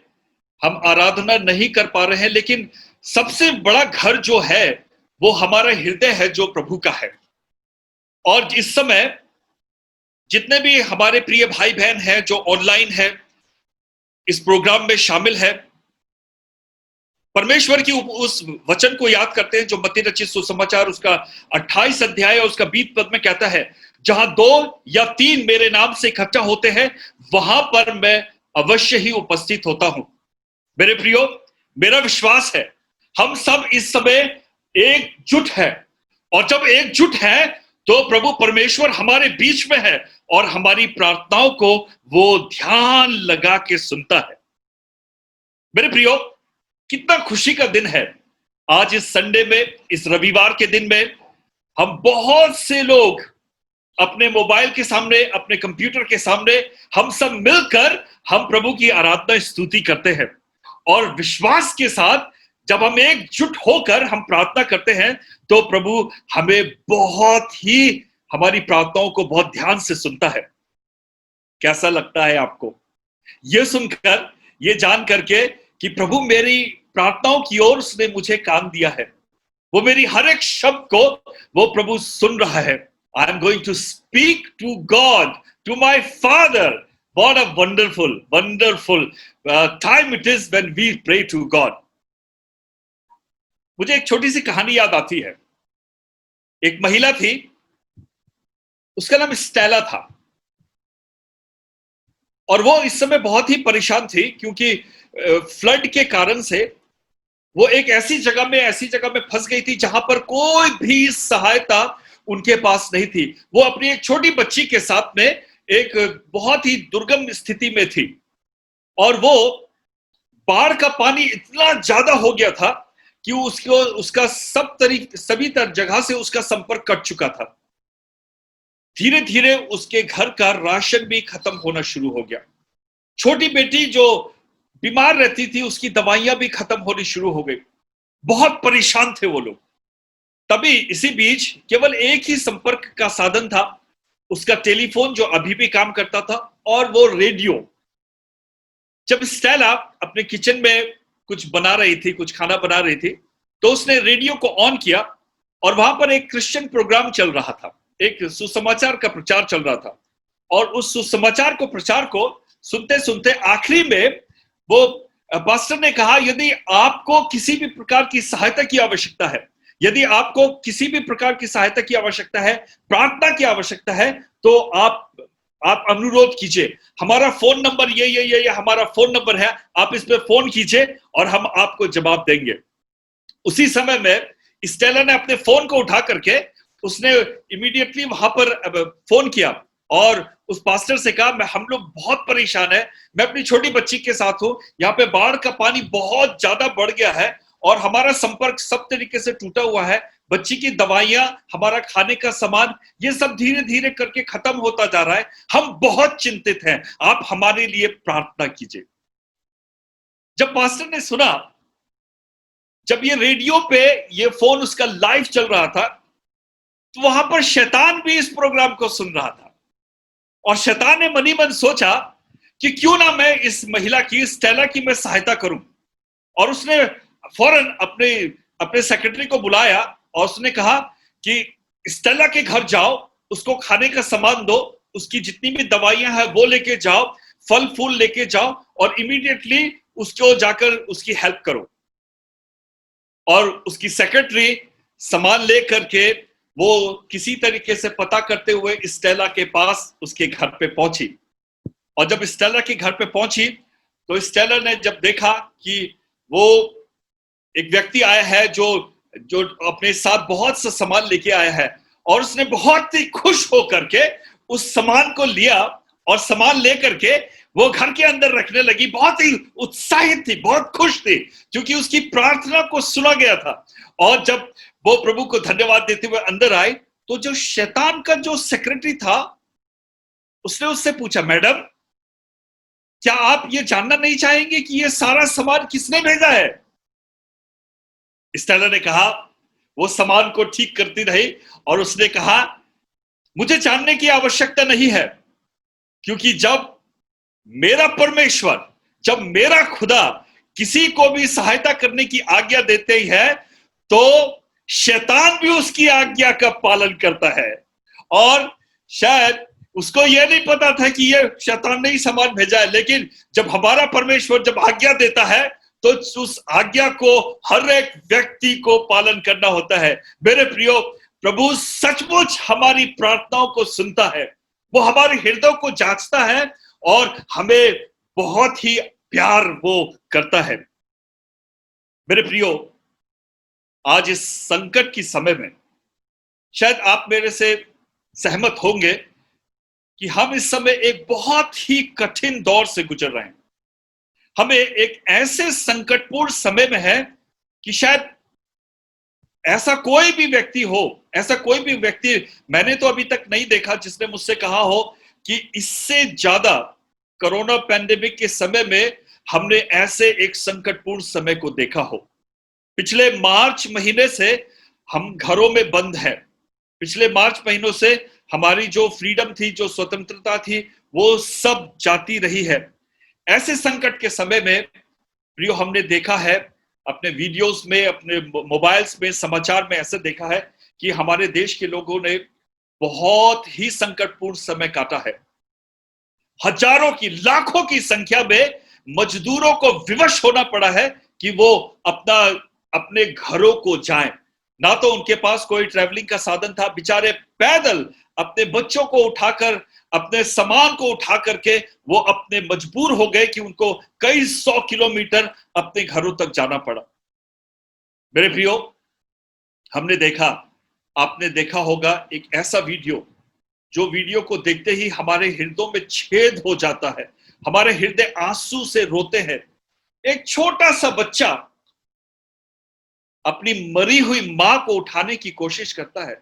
Speaker 12: हम आराधना नहीं कर पा रहे हैं, लेकिन सबसे बड़ा घर जो है वो हमारा हृदय है जो प्रभु का है। और इस समय जितने भी हमारे प्रिय भाई बहन हैं जो ऑनलाइन है, इस प्रोग्राम में शामिल है, परमेश्वर की उस वचन को याद करते हैं जो मत्ती रचित सुसमाचार उसका 28 अध्याय और उसका 20 पद में कहता है, जहां 2 या 3 मेरे नाम से इकट्ठा होते हैं वहां पर मैं अवश्य ही उपस्थित होता हूं। मेरे प्रियो, मेरा विश्वास है हम सब इस समय एकजुट है, और जब एकजुट है तो प्रभु परमेश्वर हमारे बीच में है और हमारी प्रार्थनाओं को वो ध्यान लगा के सुनता है। मेरे प्रियो, कितना खुशी का दिन है आज इस संडे में, इस रविवार के दिन में। हम बहुत से लोग अपने मोबाइल के सामने, अपने कंप्यूटर के सामने, हम सब मिलकर हम प्रभु की आराधना स्तुति करते हैं, और विश्वास के साथ जब हम एकजुट होकर हम प्रार्थना करते हैं तो प्रभु हमें बहुत ही, हमारी प्रार्थनाओं को बहुत ध्यान से सुनता है। कैसा लगता है आपको ये सुनकर, ये जान करके कि प्रभु मेरी प्रार्थनाओं की ओर उसने मुझे कान दिया है, वो मेरी हर एक शब्द को वो प्रभु सुन रहा है। I am going to speak to God, to my father. What a wonderful time it is when we pray to God. मुझे एक छोटी सी कहानी याद आती है। एक महिला थी, उसका नाम स्टेला था, और वो इस समय बहुत ही परेशान थी क्योंकि फ्लड के कारण से वो एक ऐसी जगह में फंस गई थी जहां पर कोई भी सहायता उनके पास नहीं थी। वो अपनी एक छोटी बच्ची के साथ में एक बहुत ही दुर्गम स्थिति में थी, और वो बाढ़ का पानी इतना ज्यादा हो गया था कि उसका सभी जगह से उसका संपर्क कट चुका था। धीरे धीरे उसके घर का राशन भी खत्म होना शुरू हो गया। छोटी बेटी जो बीमार रहती थी, उसकी दवाइयां भी खत्म होनी शुरू हो गई। बहुत परेशान थे वो लोग। तभी इसी बीच केवल एक ही संपर्क का साधन था, उसका टेलीफोन जो अभी भी काम करता था, और वो रेडियो। जब स्टेला अपने किचन में कुछ बना रही थी, कुछ खाना बना रही थी, तो उसने रेडियो को ऑन किया और वहां पर एक क्रिश्चियन प्रोग्राम चल रहा था, एक सुसमाचार का प्रचार चल रहा था। और उस सुसमाचार को प्रचार को सुनते सुनते आखिरी में वो पास्टर ने कहा, यदि आपको किसी भी प्रकार की सहायता की आवश्यकता है, यदि आपको किसी भी प्रकार की सहायता की आवश्यकता है, प्रार्थना की आवश्यकता है, तो आप अनुरोध कीजिए। हमारा फोन नंबर ये हमारा फोन नंबर है, आप इस पे फोन कीजिए और हम आपको जवाब देंगे। उसी समय में स्टेला ने अपने फोन को उठा करके उसने इमीडिएटली वहां पर फोन किया और उस पास्टर से कहा, हम लोग बहुत परेशान है, मैं अपनी छोटी बच्ची के साथ हूं, यहाँ पे बाढ़ का पानी बहुत ज्यादा बढ़ गया है और हमारा संपर्क सब तरीके से टूटा हुआ है, बच्ची की दवाइयां, हमारा खाने का सामान, ये सब धीरे धीरे करके खत्म होता जा रहा है, हम बहुत चिंतित हैं, आप हमारे लिए प्रार्थना कीजिए। जब पास्टर ने सुना, जब ये रेडियो पे ये फोन उसका लाइव चल रहा था, तो वहां पर शैतान भी इस प्रोग्राम को सुन रहा था, और शैतान ने मनी मन सोचा कि क्यों ना मैं इस महिला की, स्टेला की मैं सहायता करूं। और उसने फौरन अपने सेक्रेटरी को बुलाया और उसने कहा कि स्टेला के घर जाओ, उसको खाने का सामान दो, उसकी जितनी भी दवाइयां हैं वो लेके जाओ, फल फूल लेके जाओ और इमीडिएटली उसको जाकर उसकी हेल्प करो। और उसकी सेक्रेटरी सामान ले करके वो किसी तरीके से पता करते हुए स्टेला के पास उसके घर पे पहुंची। और जब स्टेला के घर पे पहुंची तो स्टेला ने जब देखा कि वो एक व्यक्ति आया है जो अपने साथ बहुत सा सामान लेके आया है, और उसने बहुत ही खुश होकर के उस सामान को लिया और सामान लेकर के वो घर के अंदर रखने लगी। बहुत ही उत्साहित थी, बहुत खुश थी, क्योंकि उसकी प्रार्थना को सुना गया था। और जब वो प्रभु को धन्यवाद देते हुए अंदर आए तो जो शैतान का जो सेक्रेटरी था उसने उससे पूछा, मैडम क्या आप ये जानना नहीं चाहेंगे कि ये सारा सामान किसने भेजा है? स्टेला ने कहा, वो सामान को ठीक करती रही और उसने कहा, मुझे जानने की आवश्यकता नहीं है, क्योंकि जब मेरा परमेश्वर, जब मेरा खुदा किसी को भी सहायता करने की आज्ञा देते ही है तो शैतान भी उसकी आज्ञा का पालन करता है। और शायद उसको यह नहीं पता था कि यह शैतान ने ही सामान भेजा है, लेकिन जब हमारा परमेश्वर जब आज्ञा देता है तो उस आज्ञा को हर एक व्यक्ति को पालन करना होता है। मेरे प्रियो, प्रभु सचमुच हमारी प्रार्थनाओं को सुनता है, वो हमारे हृदय को जांचता है और हमें बहुत ही प्यार वो करता है। मेरे प्रियो, आज इस संकट की समय में शायद आप मेरे से सहमत होंगे कि हम इस समय एक बहुत ही कठिन दौर से गुजर रहे हैं। हमें एक ऐसे संकटपूर्ण समय में है कि शायद ऐसा कोई भी व्यक्ति मैंने तो अभी तक नहीं देखा जिसने मुझसे कहा हो कि इससे ज्यादा कोरोना पैंडेमिक के समय में हमने ऐसे एक संकटपूर्ण समय को देखा हो। पिछले मार्च महीने से हम घरों में बंद हैं। पिछले मार्च महीनों से हमारी जो फ्रीडम थी, जो स्वतंत्रता थी, वो सब जाती रही है। ऐसे संकट के समय में प्रियो हमने देखा है अपने वीडियोस में, अपने मोबाइल्स में, समाचार में ऐसे देखा है कि हमारे देश के लोगों ने बहुत ही संकटपूर्ण समय काटा है। हजारों की, लाखों की संख्या में मजदूरों को विवश होना पड़ा है कि वो अपने घरों को जाएं। ना तो उनके पास कोई ट्रैवलिंग का साधन था, बेचारे पैदल अपने बच्चों को उठाकर, अपने सामान को उठा करके वो अपने मजबूर हो गए कि उनको कई 100 किलोमीटर अपने घरों तक जाना पड़ा। मेरे प्रियो, हमने देखा, आपने देखा होगा एक ऐसा वीडियो, जो वीडियो को देखते ही हमारे हृदयों में छेद हो जाता है, हमारे हृदय आंसू से रोते हैं। एक छोटा सा बच्चा अपनी मरी हुई मां को उठाने की कोशिश करता है,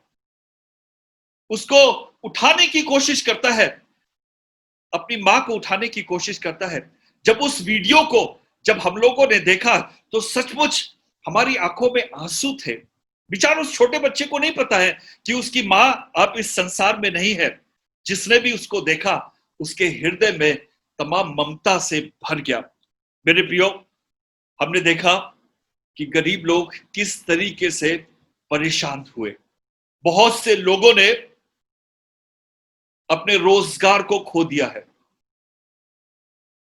Speaker 12: उसको उठाने की कोशिश करता है, अपनी मां को उठाने की कोशिश करता है। जब उस वीडियो को जब हम लोगों ने देखा तो सचमुच हमारी आंखों में आंसू थे। बेचारा उस छोटे बच्चे को नहीं पता है कि उसकी मां अब इस संसार में नहीं है। जिसने भी उसको देखा, उसके हृदय में तमाम ममता से भर गया। मेरे प्रियो, हमने देखा कि गरीब लोग किस तरीके से परेशान हुए। बहुत से लोगों ने अपने रोजगार को खो दिया है।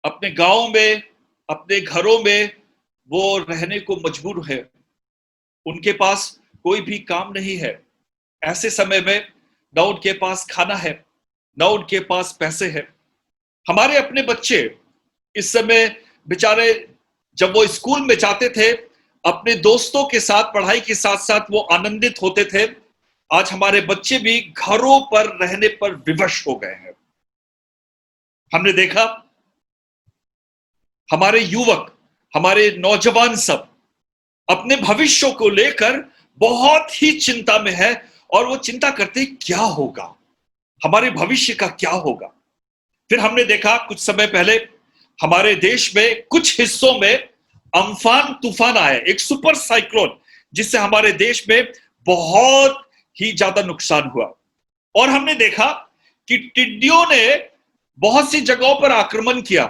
Speaker 12: अपने गांव में, अपने घरों में वो रहने को मजबूर है। उनके पास कोई भी काम नहीं है। ऐसे समय में न उनके पास खाना है, न उनके पास पैसे हैं। हमारे अपने बच्चे इस समय बेचारे, जब वो स्कूल में जाते थे, अपने दोस्तों के साथ, पढ़ाई के साथ साथ वो आनंदित होते थे। आज हमारे बच्चे भी घरों पर रहने पर विवश हो गए हैं। हमने देखा हमारे युवक, हमारे नौजवान सब अपने भविष्य को लेकर बहुत ही चिंता में है और वो चिंता करते क्या होगा, हमारे भविष्य का क्या होगा। फिर हमने देखा कुछ समय पहले हमारे देश में कुछ हिस्सों में अम्फान तूफान आया, एक सुपर साइक्लोन, जिससे हमारे देश में बहुत ही ज्यादा नुकसान हुआ। और हमने देखा कि टिड्डियों ने बहुत सी जगहों पर आक्रमण किया,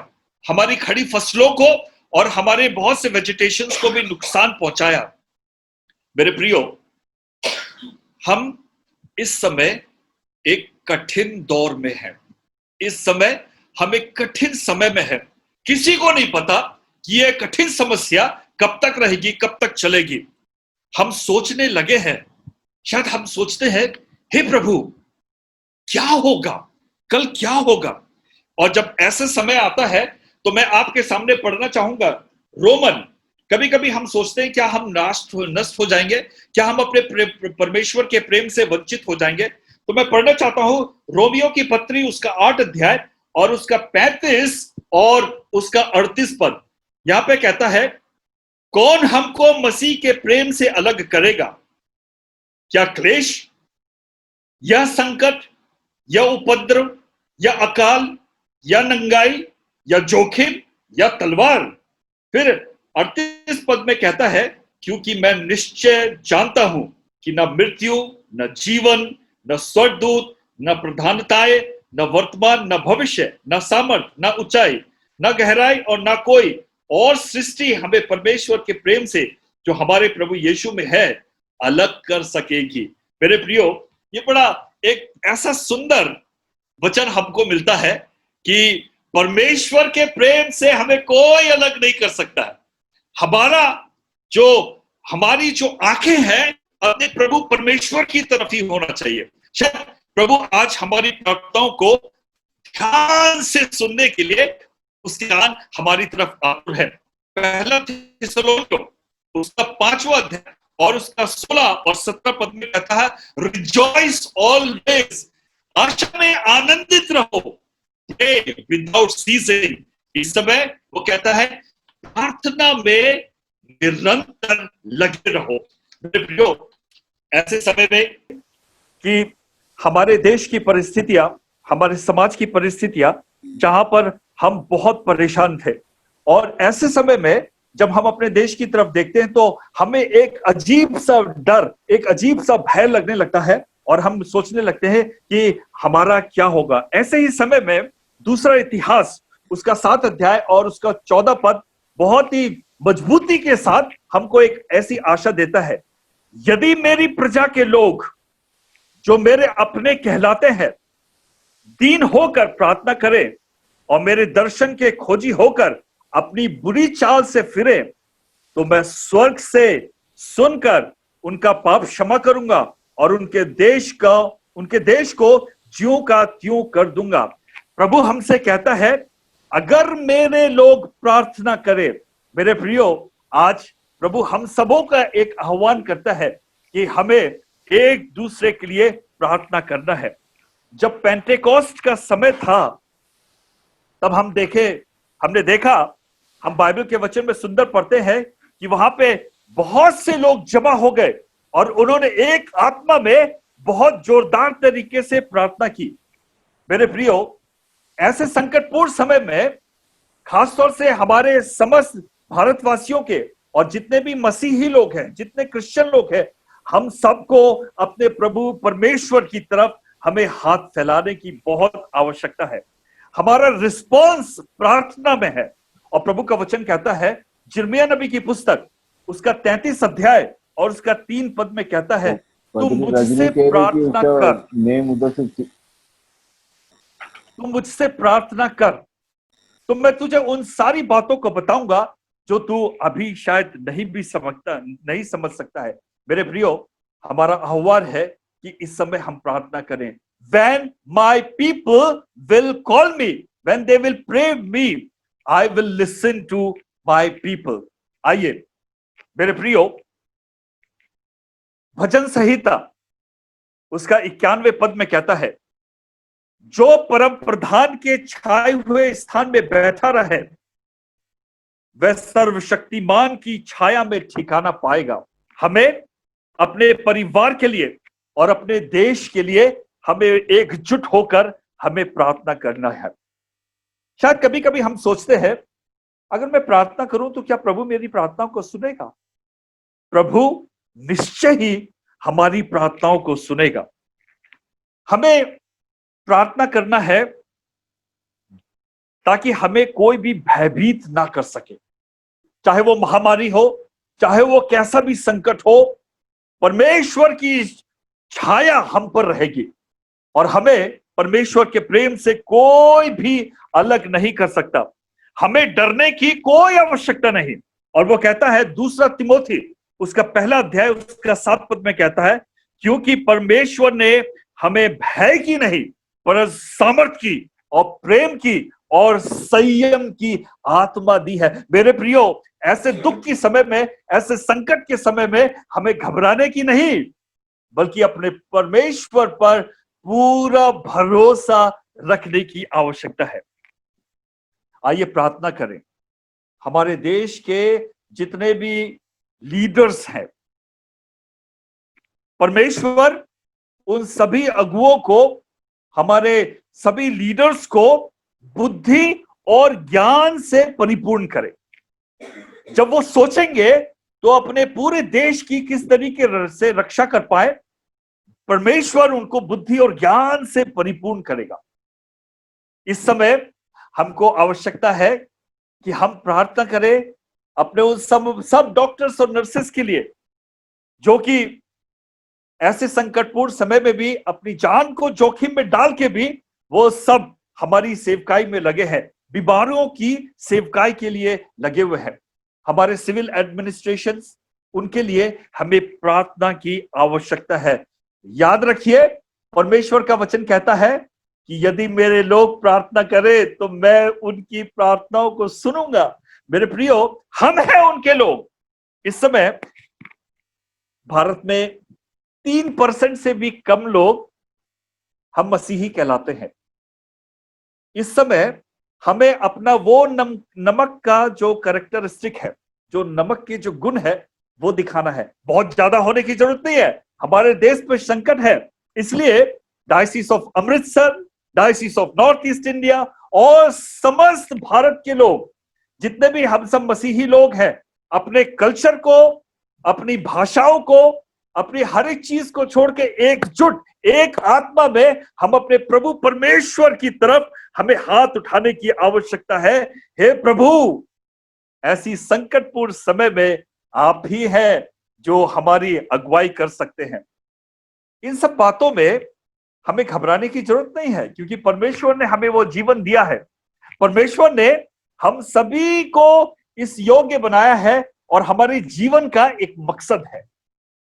Speaker 12: हमारी खड़ी फसलों को और हमारे बहुत से वेजिटेशंस को भी नुकसान पहुंचाया। मेरे प्रियो, हम इस समय एक कठिन दौर में हैं। इस समय हम एक कठिन समय में हैं। किसी को नहीं पता कि यह कठिन समस्या कब तक रहेगी, कब तक चलेगी। हम सोचने लगे हैं, शायद हम सोचते हैं, हे प्रभु क्या होगा, कल क्या होगा। और जब ऐसा समय आता है तो मैं आपके सामने पढ़ना चाहूंगा रोमन। कभी कभी हम सोचते हैं क्या हम नष्ट हो जाएंगे, क्या हम अपने परमेश्वर के प्रेम से वंचित हो जाएंगे। तो मैं पढ़ना चाहता हूं रोमियो की पत्री, उसका 8 अध्याय और उसका 35 और उसका 38 पद। यहां पे कहता है, कौन हमको मसीह के प्रेम से अलग करेगा? क्या क्लेश या संकट या उपद्रव या अकाल या नंगाई या जोखिम या तलवार? फिर 38 पद में कहता है, क्योंकि मैं निश्चय जानता हूं कि न मृत्यु, न जीवन, न स्वर्गदूत, न प्रधानताएं, न वर्तमान, न भविष्य, न सामर्थ, न ऊंचाई, न गहराई और न कोई और सृष्टि हमें परमेश्वर के प्रेम से जो हमारे प्रभु यीशु में है अलग कर सकेगी। मेरे प्रियो, ये बड़ा एक ऐसा सुंदर वचन हमको मिलता है कि परमेश्वर के प्रेम से हमें कोई अलग नहीं कर सकता है। हमारी जो आंखें हैं अपने प्रभु परमेश्वर की तरफ ही होना चाहिए। शायद प्रभु आज हमारी प्रार्थनाओं को ध्यान से सुनने के लिए उसके कान हमारी तरफ आतुर है। पहला थिस्सलुनीकियों उसका 5वां अध्याय और उसका 16 और 17 पद में कहता है रिजॉइस ऑलवेज, आशा में आनंदित रहो, प्रे विदाउट सीजिंग। इस समय वो कहता है प्रार्थना में निरंतर लगे रहो। मेरे प्रियो, ऐसे समय में कि हमारे देश की परिस्थितियां, हमारे समाज की परिस्थितियां जहां पर हम बहुत परेशान थे, और ऐसे समय में जब हम अपने देश की तरफ देखते हैं तो हमें एक अजीब सा डर, एक अजीब सा भय लगने लगता है और हम सोचने लगते हैं कि हमारा क्या होगा। ऐसे ही समय में दूसरा इतिहास उसका 7 अध्याय और उसका 14 पद बहुत ही मजबूती के साथ हमको एक ऐसी आशा देता है, यदि मेरी प्रजा के लोग जो मेरे अपने कहलाते हैं दीन होकर प्रार्थना करें और मेरे दर्शन के खोजी होकर अपनी बुरी चाल से फिरे, तो मैं स्वर्ग से सुनकर उनका पाप क्षमा करूंगा और उनके देश को ज्यों का त्यों कर दूंगा। प्रभु हमसे कहता है अगर मेरे लोग प्रार्थना करें। मेरे प्रियो, आज प्रभु हम सबों का एक आह्वान करता है कि हमें एक दूसरे के लिए प्रार्थना करना है। जब पेंटेकोस्ट का समय था तब हमने देखा, हम बाइबल के वचन में सुंदर पढ़ते हैं कि वहां पे बहुत से लोग जमा हो गए और उन्होंने एक आत्मा में बहुत जोरदार तरीके से प्रार्थना की। मेरे प्रियो, ऐसे संकटपूर्ण समय में खासतौर से हमारे समस्त भारतवासियों के और जितने भी मसीही लोग हैं, जितने क्रिश्चियन लोग हैं, हम सबको अपने प्रभु परमेश्वर की तरफ हमें हाथ फैलाने की बहुत आवश्यकता है। हमारा रिस्पॉन्स प्रार्थना में है। और प्रभु का वचन कहता है यिर्मयाह नबी की पुस्तक उसका 33 अध्याय और उसका 3 पद में कहता है तुम मुझसे प्रार्थना कर, तुम मुझसे प्रार्थना कर, तो मैं तुझे उन सारी बातों को बताऊंगा जो तू अभी शायद नहीं समझ सकता है। मेरे प्रियो, हमारा आह्वान है कि इस समय हम प्रार्थना करें। When my people will call me, when they will pray me, I will listen to my people. आइए मेरे प्रियो, भजन संहिता उसका 91 पद में कहता है जो परम प्रधान के छाए हुए स्थान में बैठा रहे वह सर्वशक्तिमान की छाया में ठिकाना पाएगा। हमें अपने परिवार के लिए और अपने देश के लिए हमें एकजुट होकर हमें प्रार्थना करना है। शायद कभी कभी हम सोचते हैं अगर मैं प्रार्थना करूं तो क्या प्रभु मेरी प्रार्थनाओं को सुनेगा? प्रभु निश्चय ही हमारी प्रार्थनाओं को सुनेगा। हमें प्रार्थना करना है ताकि हमें कोई भी भयभीत ना कर सके, चाहे वो महामारी हो, चाहे वो कैसा भी संकट हो, परमेश्वर की छाया हम पर रहेगी और हमें परमेश्वर के प्रेम से कोई भी अलग नहीं कर सकता। हमें डरने की कोई आवश्यकता नहीं। और वो कहता है दूसरा तिमोथी उसका 1 अध्याय उसका 7 पद में कहता है क्योंकि परमेश्वर ने हमें भय की नहीं पर सामर्थ की और प्रेम की और संयम की आत्मा दी है। मेरे प्रियो, ऐसे दुख के समय में, ऐसे संकट के समय में हमें घबराने की नहीं बल्कि अपने परमेश्वर पर पूरा भरोसा रखने की आवश्यकता है। आइए प्रार्थना करें। हमारे देश के जितने भी लीडर्स हैं, परमेश्वर उन सभी अगुओं को, हमारे सभी लीडर्स को बुद्धि और ज्ञान से परिपूर्ण करे। जब वो सोचेंगे तो अपने पूरे देश की किस तरीके से रक्षा कर पाए, परमेश्वर उनको बुद्धि और ज्ञान से परिपूर्ण करेगा। इस समय हमको आवश्यकता है कि हम प्रार्थना करें अपने उन सब डॉक्टर्स और नर्सेस के लिए जो कि ऐसे संकटपूर्ण समय में भी अपनी जान को जोखिम में डाल के भी वो सब हमारी सेवकाई में लगे हैं, बीमारों की सेवकाई के लिए लगे हुए हैं। हमारे सिविल एडमिनिस्ट्रेशन, उनके लिए हमें प्रार्थना की आवश्यकता है। याद रखिए, परमेश्वर का वचन कहता है कि यदि मेरे लोग प्रार्थना करें तो मैं उनकी प्रार्थनाओं को सुनूंगा। मेरे प्रियो, हम हैं उनके लोग। इस समय भारत में 3% से भी कम लोग हम मसीही कहलाते हैं। इस समय हमें अपना वो नमक का जो कैरेक्टरिस्टिक है, जो नमक के जो गुण है, वो दिखाना है। बहुत ज्यादा होने की जरूरत नहीं है। हमारे देश में संकट है, इसलिए diocese of Amritsar, diocese of north east India और समस्त भारत के लोग, जितने भी हम सब मसीही लोग हैं, अपने कल्चर को, अपनी भाषाओं को, अपनी हर एक चीज को छोड़ के एकजुट, एक आत्मा में हम अपने प्रभु परमेश्वर की तरफ हमें हाथ उठाने की आवश्यकता है। हे प्रभु, ऐसी संकटपूर्ण समय में आप ही हैं जो हमारी अगुवाई कर सकते हैं। इन सब बातों में हमें घबराने की जरूरत नहीं है, क्योंकि परमेश्वर ने हमें वो जीवन दिया है। परमेश्वर ने हम सभी को इस योग्य बनाया है और हमारे जीवन का एक मकसद है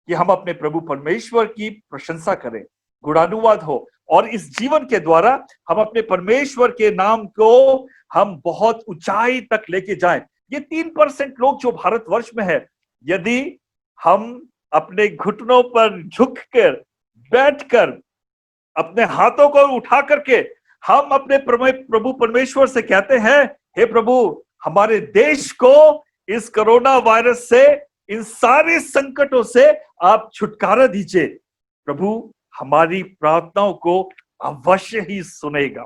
Speaker 12: कि हम अपने प्रभु परमेश्वर की प्रशंसा करें, गुणानुवाद हो, और इस जीवन के द्वारा हम अपने परमेश्वर के नाम को हम बहुत ऊंचाई तक लेके जाएं। ये 3% लोग जो भारतवर्ष में है, यदि हम अपने घुटनों पर झुककर, बैठकर, अपने हाथों को उठा करके हम अपने प्रभु परमेश्वर से कहते हैं, हे प्रभु, हमारे देश को इस कोरोना वायरस से, इन सारे संकटों से आप छुटकारा दीजिए, प्रभु हमारी प्रार्थनाओं को अवश्य ही सुनेगा।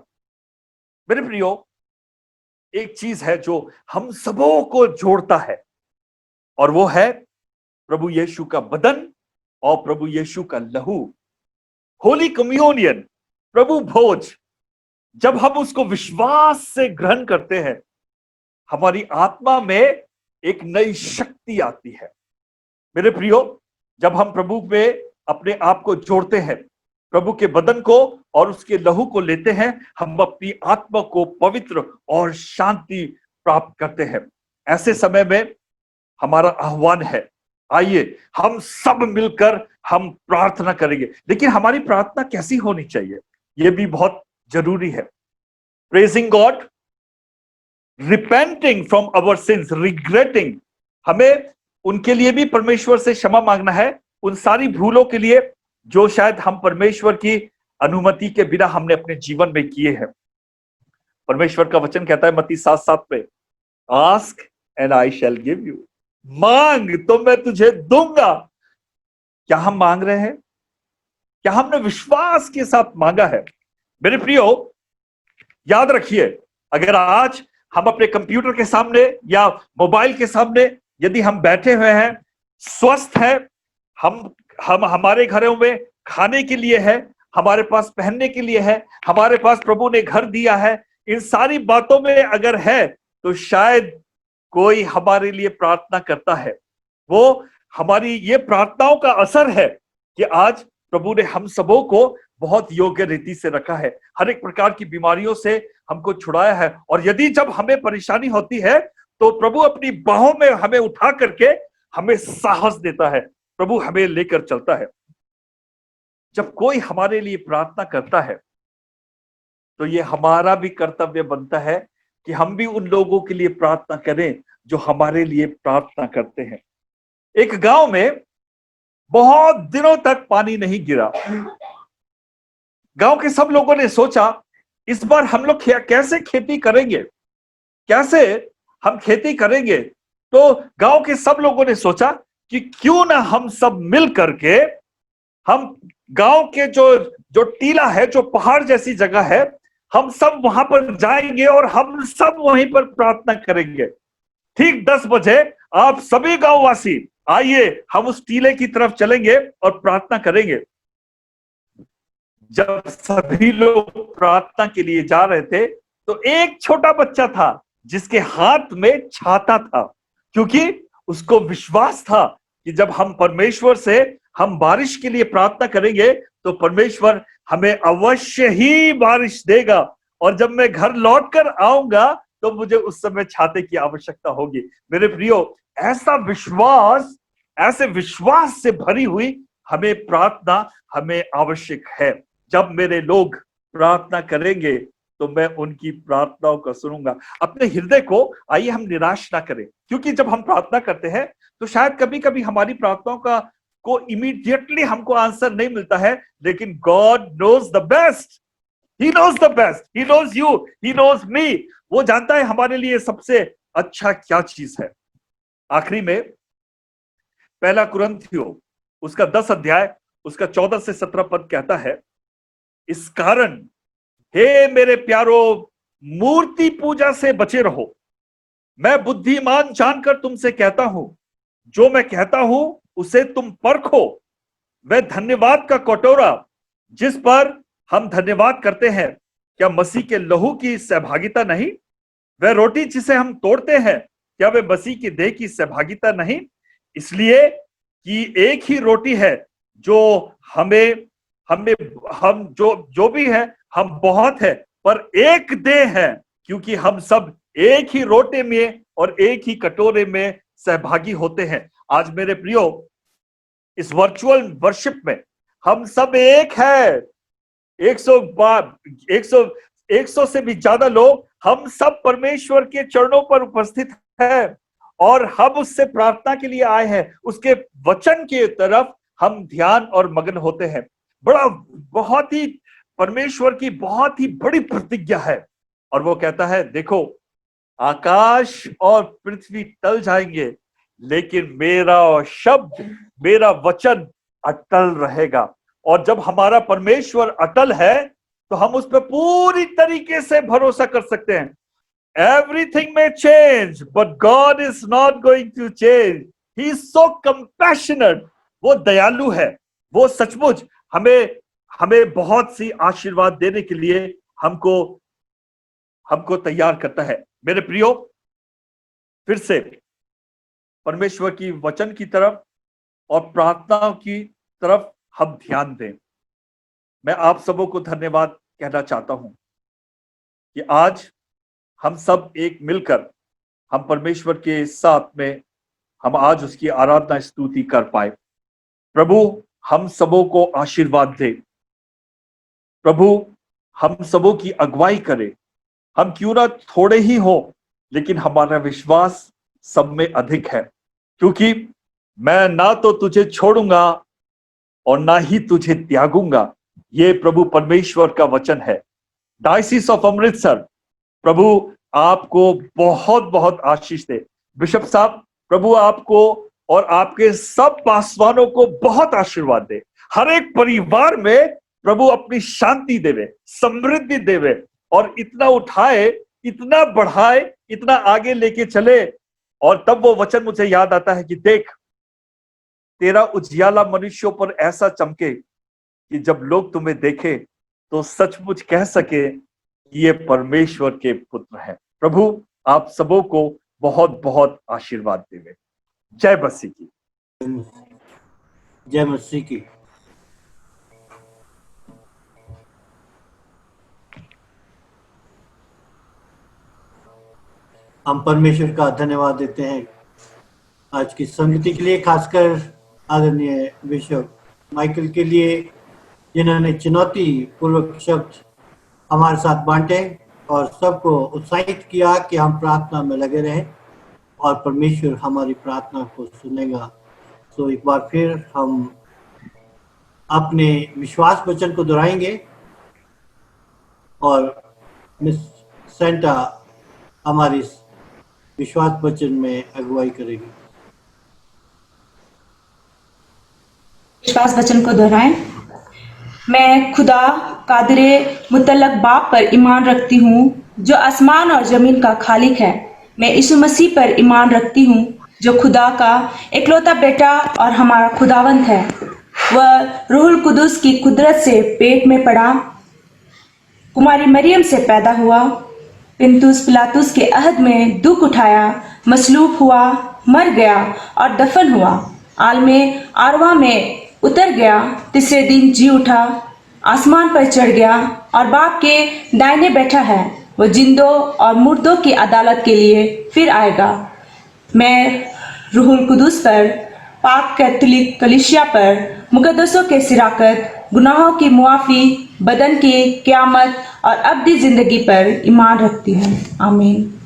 Speaker 12: मेरे प्रियो, एक चीज है जो हम सबों को जोड़ता है, और वो है प्रभु यीशु का बदन और प्रभु यीशु का लहू, होली कम्युनियन, प्रभु भोज। जब हम उसको विश्वास से ग्रहण करते हैं, हमारी आत्मा में एक नई शक्ति आती है। मेरे प्रियो, जब हम प्रभु में अपने आप को जोड़ते हैं, प्रभु के बदन को और उसके लहू को लेते हैं, हम अपनी आत्मा को पवित्र और शांति प्राप्त करते हैं। ऐसे समय में हमारा आह्वान है, आइए हम सब मिलकर हम प्रार्थना करेंगे। लेकिन हमारी प्रार्थना कैसी होनी चाहिए, यह भी बहुत जरूरी है। Praising God, repenting from our sins, regretting, हमें उनके लिए भी परमेश्वर से क्षमा मांगना है, उन सारी भूलों के लिए जो शायद हम परमेश्वर की अनुमति के बिना हमने अपने जीवन में किए हैं। परमेश्वर का वचन कहता है मत्ती 7:7 पे, ask and I shell give you, मांग तो मैं तुझे दूंगा। क्या हम मांग रहे हैं? क्या हमने विश्वास के साथ मांगा है? मेरे प्रियो, याद रखिए, अगर आज हम अपने कंप्यूटर के सामने या मोबाइल के सामने यदि हम बैठे हुए हैं, स्वस्थ हैं, हम हमारे घरों में खाने के लिए है, हमारे पास पहनने के लिए है, हमारे पास प्रभु ने घर दिया है, इन सारी बातों में अगर है तो शायद कोई हमारे लिए प्रार्थना करता है। वो हमारी ये प्रार्थनाओं का असर है कि आज प्रभु ने हम सबों को बहुत योग्य रीति से रखा है, हर एक प्रकार की बीमारियों से हमको छुड़ाया है। और यदि जब हमें परेशानी होती है तो प्रभु अपनी बाहों में हमें उठा करके हमें साहस देता है, प्रभु हमें लेकर चलता है। जब कोई हमारे लिए प्रार्थना करता है तो ये हमारा भी कर्तव्य बनता है कि हम भी उन लोगों के लिए प्रार्थना करें जो हमारे लिए प्रार्थना करते हैं। एक गांव में बहुत दिनों तक पानी नहीं गिरा। गांव के सब लोगों ने सोचा, इस बार हम लोग कैसे खेती करेंगे, कैसे हम खेती करेंगे। तो गांव के सब लोगों ने सोचा कि क्यों ना हम सब मिल करके हम गांव के जो टीला है, जो पहाड़ जैसी जगह है, हम सब वहां पर जाएंगे और हम सब वहीं पर प्रार्थना करेंगे। ठीक 10 बजे आप सभी गांववासी आइए, हम उस टीले की तरफ चलेंगे और प्रार्थना करेंगे। जब सभी लोग प्रार्थना के लिए जा रहे थे तो एक छोटा बच्चा था जिसके हाथ में छाता था, क्योंकि उसको विश्वास था कि जब हम परमेश्वर से हम बारिश के लिए प्रार्थना करेंगे तो परमेश्वर हमें अवश्य ही बारिश देगा, और जब मैं घर लौटकर आऊंगा तो मुझे उस समय छाते की आवश्यकता होगी। मेरे प्रियो, ऐसे विश्वास से भरी हुई हमें प्रार्थना हमें आवश्यक है। जब मेरे लोग प्रार्थना करेंगे तो मैं उनकी प्रार्थनाओं को सुनूंगा। अपने हृदय को आइए हम निराश ना करें, क्योंकि जब हम प्रार्थना करते हैं तो शायद कभी कभी हमारी प्रार्थनाओं का को इमीडिएटली हमको आंसर नहीं मिलता है, लेकिन God knows the best. He knows the best. He knows you. He knows me. वो जानता है हमारे लिए सबसे अच्छा क्या चीज है. आखिरी में पहला कुरिन्थियों उसका 10 अध्याय उसका 14 से 17 पद कहता है, इस कारण हे मेरे प्यारो मूर्ति पूजा से बचे रहो. मैं बुद्धिमान जानकर तुमसे कहता हूं, जो मैं कहता हूं उसे तुम परखो. वह धन्यवाद का कटोरा जिस पर हम धन्यवाद करते हैं, क्या मसीह के लहू की सहभागिता नहीं? वह रोटी जिसे हम तोड़ते हैं, क्या वे मसीह की देह की सहभागिता नहीं? इसलिए कि एक ही रोटी है, जो हम जो भी है हम बहुत है, पर एक देह है, क्योंकि हम सब एक ही रोटी में और एक ही कटोरे में सहभागी होते हैं. आज मेरे प्रियो, इस वर्चुअल वर्शिप में हम सब एक है. 100 से भी ज्यादा लोग, हम सब परमेश्वर के चरणों पर उपस्थित हैं और हम उससे प्रार्थना के लिए आए हैं. उसके वचन की तरफ हम ध्यान और मग्न होते हैं. बहुत ही परमेश्वर की बहुत ही बड़ी प्रतिज्ञा है, और वो कहता है, देखो आकाश और पृथ्वी टल जाएंगे, लेकिन मेरा शब्द, मेरा वचन अटल रहेगा. और जब हमारा परमेश्वर अटल है तो हम उस पर पूरी तरीके से भरोसा कर सकते हैं. Everything may change, but God is not going to change. He is so compassionate. वो दयालु है. वो सचमुच हमें बहुत सी आशीर्वाद देने के लिए हमको तैयार करता है. मेरे प्रियो, फिर से परमेश्वर की वचन की तरफ और प्रार्थनाओं की तरफ हम ध्यान दें. मैं आप सबों को धन्यवाद कहना चाहता हूं कि आज हम सब एक मिलकर हम परमेश्वर के साथ में हम आज उसकी आराधना स्तुति कर पाए. प्रभु हम सबों को आशीर्वाद दे. प्रभु हम सबों की अगुवाई करे. हम क्यों ना थोड़े ही हो, लेकिन हमारा विश्वास सब में अधिक है, क्योंकि मैं ना तो तुझे छोड़ूंगा और ना ही तुझे त्यागूंगा. ये प्रभु परमेश्वर का वचन है. डायसिस ऑफ अमृतसर, प्रभु आपको बहुत बहुत आशीष दे. बिशप साहब, प्रभु आपको और आपके सब पासवानों को बहुत आशीर्वाद दे. हर एक परिवार में प्रभु अपनी शांति देवे, समृद्धि देवे, और इतना उठाए, इतना बढ़ाए, इतना आगे लेके चले. और तब वो वचन मुझे याद आता है कि देख, तेरा उजियाला मनुष्यों पर ऐसा चमके कि जब लोग तुम्हें देखे तो सचमुच कह सके कि ये परमेश्वर के पुत्र हैं. प्रभु आप सबों को बहुत बहुत आशीर्वाद देवे. जय मसीह की.
Speaker 6: जय मसीह की. हम परमेश्वर का धन्यवाद देते हैं आज की संगति के लिए, खासकर आदरणीय बिशप माइकल के लिए, जिन्होंने चुनौती पूर्वक शब्द हमारे साथ बांटे और सबको उत्साहित किया कि हम प्रार्थना में लगे रहें और परमेश्वर हमारी प्रार्थना को सुनेगा. तो एक बार फिर हम अपने विश्वास वचन को दोहराएंगे और मिस सेंटा हमारी विश्वास वचन में अगुवाई करेगी.
Speaker 13: विश्वास वचन को दोहराएं. मैं खुदा कादिरे मुतल्लक बाप पर ईमान रखती हूँ, जो आसमान और जमीन का खालिक है. मैं यीशु मसीह पर ईमान रखती हूँ, जो खुदा का इकलौता बेटा और हमारा खुदावंत है. वह रूहुल कुदुस की कुदरत से पेट में पड़ा, कुमारी मरियम से पैदा हुआ, पिंतुस पिलातुस के अहद में दुख उठाया, मसलूब हुआ, मर गया और दफन हुआ, आलमे आरवा में उतर गया, तीसरे दिन जी उठा, आसमान पर चढ़ गया और बाप के दाहिने बैठा है. वो जिंदों और मुर्दों की अदालत के लिए फिर आएगा. मैं रूहुल कुदुस पर, पाक कैथोलिक कलीसिया पर, मुकद्दसों के सिराकत, गुनाहों की मुआफ़ी, बदन की क़यामत और अब्दी जिंदगी पर ईमान रखती हूँ. आमीन.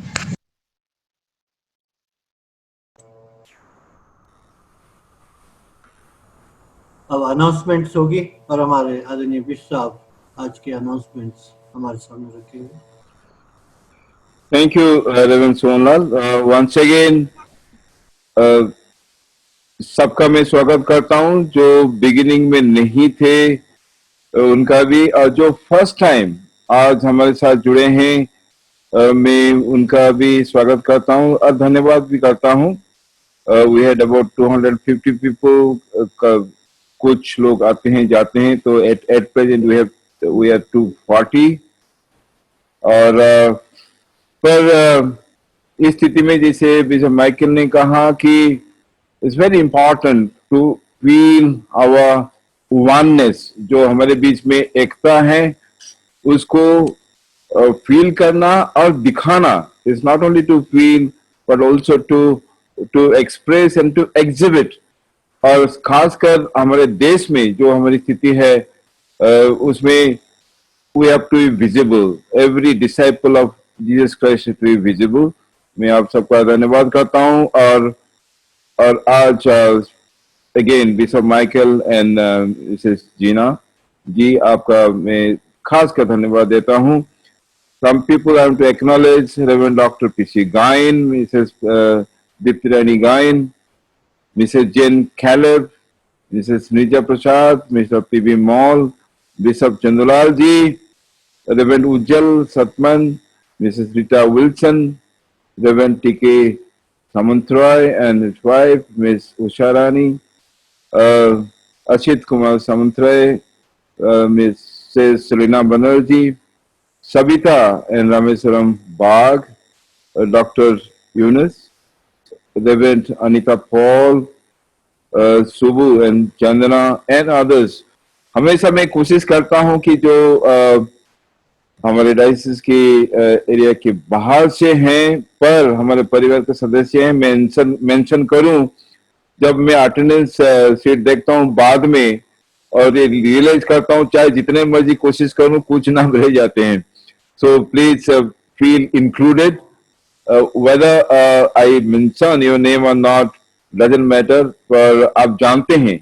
Speaker 6: अब अनाउंसमेंट्स होगी और हमारे आदरणीय बिशप साहब आज के अनाउंसमेंट्स हमारे सामने रखेंगे।
Speaker 1: Thank you, Reverend Sonlal. Once again, सबका मैं स्वागत करता हूं जो बिगिनिंग में नहीं थे उनका भी, और जो फर्स्ट टाइम आज हमारे साथ जुड़े हैं मैं उनका भी स्वागत करता हूं और धन्यवाद भी करता हूं। वी हैड अबाउट 250 पीपल, कुछ लोग आते हैं जाते हैं, तो एट प्रेजेंट वी आर 240। और पर इस स्थिति में जैसे बिशप माइकल ने कहा कि it's very important to feel our oneness, जो हमारे बीच में एकता है उसको फील करना और दिखाना। It's not only to feel but also to express and to exhibit. और खासकर हमारे देश में जो हमारी स्थिति है उसमें we have to be visible. Every disciple of Jesus Christ is to be visible. मैं आप सबका धन्यवाद करता हूँ और आज again bishop Michael and Mrs Gina ji आपका मैं खास कर धन्यवाद देता हूँ। Some people I want to acknowledge Reverend Dr. P.C. Gain, Mrs. Dipti Rani Gain, Mrs. Jane Caleb, Mrs. Nija Prasad, Mr. P.B. Mall, Bishop Chandulal ji, Reverend Ujjal Satman, Mrs. Rita Wilson, Reverend T.K. Samantroy and his wife, Ms. Usharani, Ashit Kumar Samantroy, Mrs. Selina Banerjee, Sabita and Rameswaram Bagh, Dr. Yunus, Reverend Anita Paul, Subbu and Chandana and others. हमेशा मैं कोशिश करता हूं कि जो हमारे diocese के area के बाहर से हैं पर हमारे परिवार के सदस्य हैं मेंशन करूं जब मैं अटेंडेंस सीट देखता हूं बाद में, और ये रियलाइज करता हूं चाहे जितने मर्जी कोशिश करूं कुछ नाम रह जाते हैं। So please feel included, whether I mention your name और नॉट डजंट मैटर, पर आप जानते हैं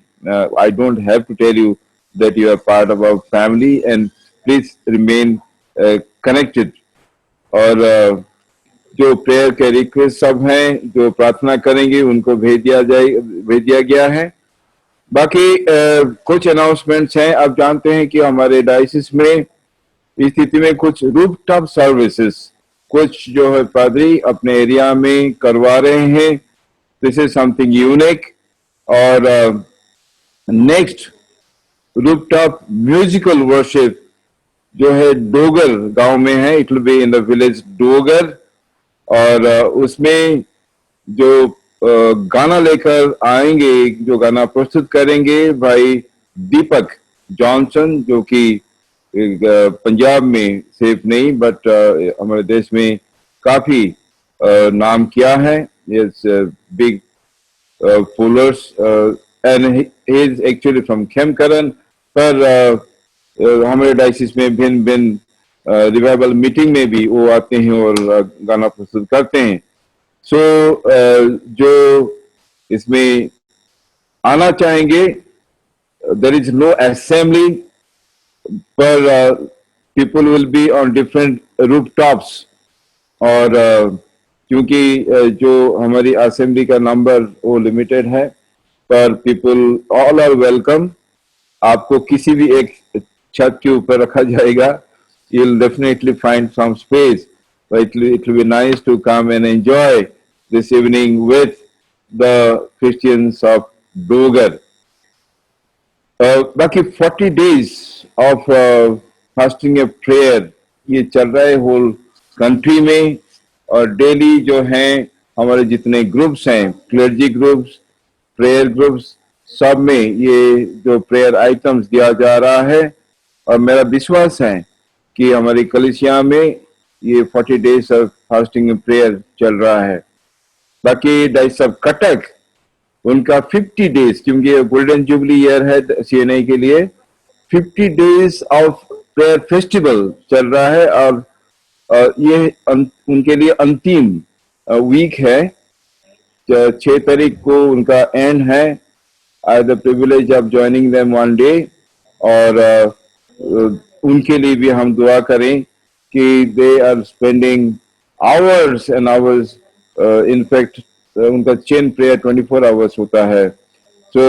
Speaker 1: I don't have to tell you that you are part of our family and please remain connected. और जो प्रेयर के रिक्वेस्ट सब हैं जो प्रार्थना करेंगे उनको भेज दिया गया है। बाकी कुछ अनाउंसमेंट्स हैं। आप जानते हैं कि हमारे डायसिस में इस स्थिति में कुछ रूफटॉप सर्विसेज कुछ जो है पादरी अपने एरिया में करवा रहे हैं। This is something unique. और नेक्स्ट रूफटॉप म्यूजिकल वर्शिप जो है डोगर गांव में है, it will be in the village Dogar, और उसमें जो गाना लेकर आएंगे, जो गाना प्रस्तुत करेंगे भाई दीपक जॉनसन, जो कि पंजाब में सिर्फ नहीं बट हमारे देश में काफी नाम किया है। Big Fuller's and he is actually from Khemkaran, पर हमारे डायसिस में भिन्न रिवाइवल मीटिंग में भी वो आते हैं और गाना प्रस्तुत करते हैं। सो जो इसमें आना चाहेंगे, देयर इज नो असेंबली, पर people will be on different rooftops. और क्योंकि जो हमारी असेंबली का नंबर वो लिमिटेड है, पर पीपल ऑल आर वेलकम। आपको किसी भी एक छत के ऊपर रखा जाएगा, you will definitely find some space, but it will be nice to come and enjoy this evening with the Christians of Dogar. बाकी 40 days of fasting and prayer ये चल रहा है होल कंट्री में, और डेली जो हैं हमारे जितने ग्रुप्स हैं, क्लर्जी ग्रुप्स, प्रेयर ग्रुप्स, सब में ये जो प्रेयर आइटम्स दिया जा रहा है। और मेरा विश्वास है कि हमारी कलीसिया में ये 40 days of fasting and prayer चल रहा है। बाकी डाइस ऑफ कटक उनका 50 डेज, क्योंकि ये गोल्डन जुबली ईयर है सीएनए के लिए, 50 डेज ऑफ प्रेयर फेस्टिवल चल रहा है। और ये उनके लिए अंतिम वीक है, 6 तारीख को उनका एंड है। I had the privilege of joining them one day, और उनके लिए भी हम दुआ करें कि they are spending hours and hours, in fact उनका chain prayer 24 hours होता है. So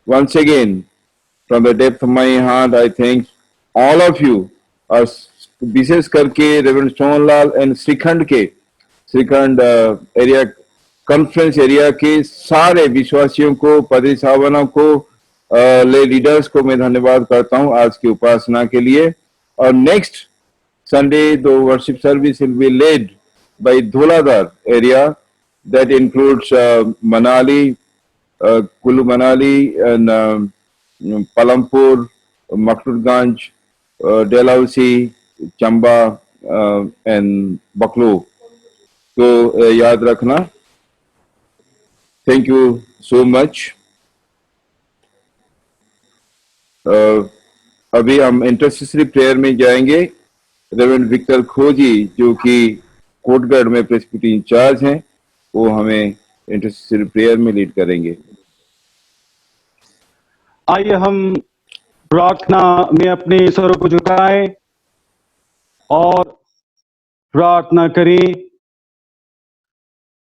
Speaker 1: once again, from the depth of my heart, I thank all of you, और विशेष करके reverend Sohanlal and shrikhand area conference area के सारे विश्वासियों को, पदरी साहबानों को, ले लीडर्स को मैं धन्यवाद करता हूं आज की उपासना के लिए. और next Sunday the worship service will be led by Dhauladhar area, that includes Manali, Kullu Manali and Palampur, Maksudganj, Dalhousie, Chamba and Bakloh. तो याद रखना. Thank you so much. अभी हम इंटरसेसरी प्रेयर में जाएंगे. रेवरेंड विक्टर खोजी जो कि कोटगढ़ में प्रेस्बिटेरियन इंचार्ज हैं, वो हमें इंटरसेसरी प्रेयर में लीड करेंगे.
Speaker 14: आइए हम प्रार्थना में अपने स्वरों को झुकाएं और प्रार्थना करें.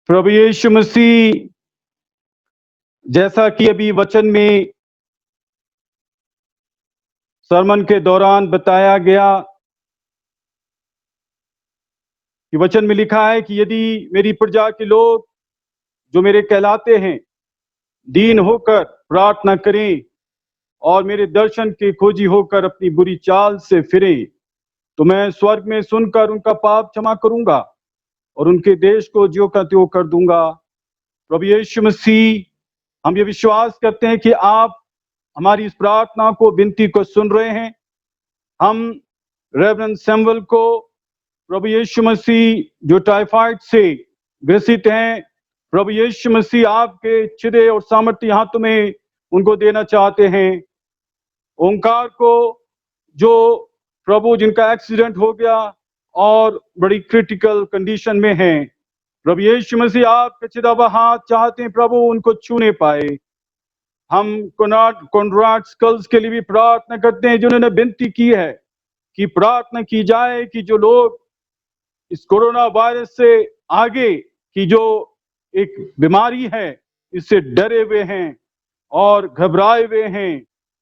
Speaker 14: प्रभु यीशु मसीह, जैसा कि अभी वचन में सरमन के दौरान बताया गया कि वचन में लिखा है कि यदि मेरी प्रजा के लोग जो मेरे कहलाते हैं दीन होकर प्रार्थना करें और मेरे दर्शन के खोजी होकर अपनी बुरी चाल से फिरें, तो मैं स्वर्ग में सुनकर उनका पाप क्षमा करूंगा और उनके देश को ज्यों का त्यों कर दूंगा. प्रभु यीशु मसीह, हम ये विश्वास करते हैं कि आप हमारी इस प्रार्थना को, विनती को सुन रहे हैं. हम रेवरेंड सैमुअल को, प्रभु यीशु मसीह, जो टाइफाइड से ग्रसित हैं, प्रभु यीशु मसीह आपके छिदे और सामर्थ्य हाथों में उनको देना चाहते हैं. ओंकार को, जो प्रभु जिनका एक्सीडेंट हो गया और बड़ी क्रिटिकल कंडीशन में हैं, प्रभु यीशु मसीह आपके छिदा हुआ हाथ चाहते हैं प्रभु उनको छूने पाए. हम कॉन्राड स्कल्स के लिए भी प्रार्थना करते हैं, जिन्होंने विनती की है कि प्रार्थना की जाए कि जो लोग इस कोरोना वायरस से आगे की जो एक बीमारी है इससे डरे हुए हैं और घबराए हुए हैं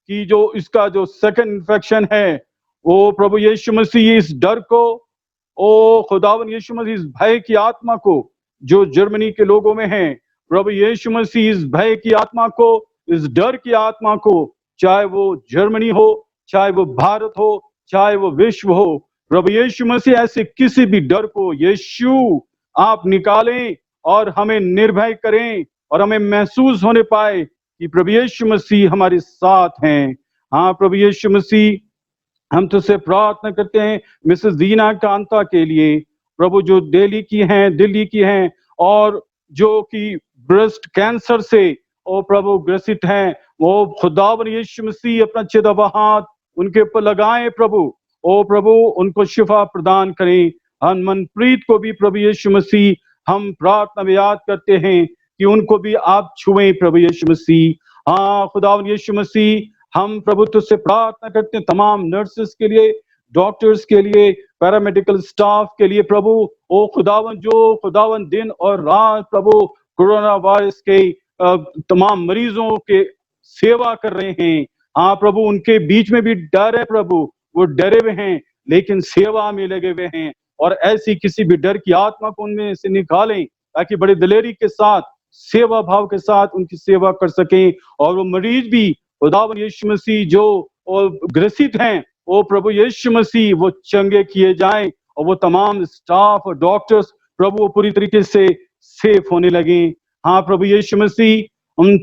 Speaker 14: कि जो इसका जो सेकंड इन्फेक्शन है, वो प्रभु यीशु मसीह इस डर को, ओ खुदावन यीशु मसीह इस भय की आत्मा को जो जर्मनी के लोगों में है, प्रभु यीशु मसीह इस भय की आत्मा को, इस डर की आत्मा को, चाहे वो जर्मनी हो, चाहे वो भारत हो, चाहे वो विश्व हो, प्रभु यीशु मसीह ऐसे किसी भी डर को यीशु आप निकालें और हमें निर्भय करें और हमें महसूस होने पाए कि प्रभु यीशु मसीह हमारे साथ हैं. हाँ प्रभु यीशु मसीह, हम तुझसे प्रार्थना करते हैं मिसेस दीना कांता के लिए, प्रभु जो दिल्ली की हैं और जो कि ब्रेस्ट कैंसर से ओ प्रभु ग्रसित हैं, वो खुदावन यीशु मसीह अपना छिदा हुआ हाथ उनके ऊपर लगाएं प्रभु. ओ प्रभु उनको शिफा प्रदान करें. मनप्रीत को भी प्रभु यीशु मसीह हम प्रार्थना में याद करते हैं कि उनको भी आप छुएं प्रभु यीशु मसीह. हाँ खुदावन यीशु मसीह, हम प्रभु तुझसे प्रार्थना करते हैं तमाम नर्सेस के लिए, डॉक्टर्स के लिए, पैरामेडिकल स्टाफ के लिए प्रभु. ओ खुदावन, जो खुदावन दिन और रात प्रभु कोरोना वायरस के तमाम मरीजों के सेवा कर रहे हैं. हाँ प्रभु, उनके बीच में भी डर है प्रभु, वो डरे हुए हैं लेकिन सेवा में लगे हुए हैं. और ऐसी किसी भी डर की आत्मा को उनमें से निकालें ताकि बड़ी दिलेरी के साथ, सेवा भाव के साथ उनकी सेवा कर सकें. और वो मरीज भी खुदावन यीशु मसीह जो ग्रसित हैं, वो प्रभु यीशु मसीह वो चंगे किए जाएं और वो तमाम स्टाफ और डॉक्टर्स प्रभु वो पूरी तरीके से सेफ होने लगे. हाँ प्रभु यीशु मसीह, उन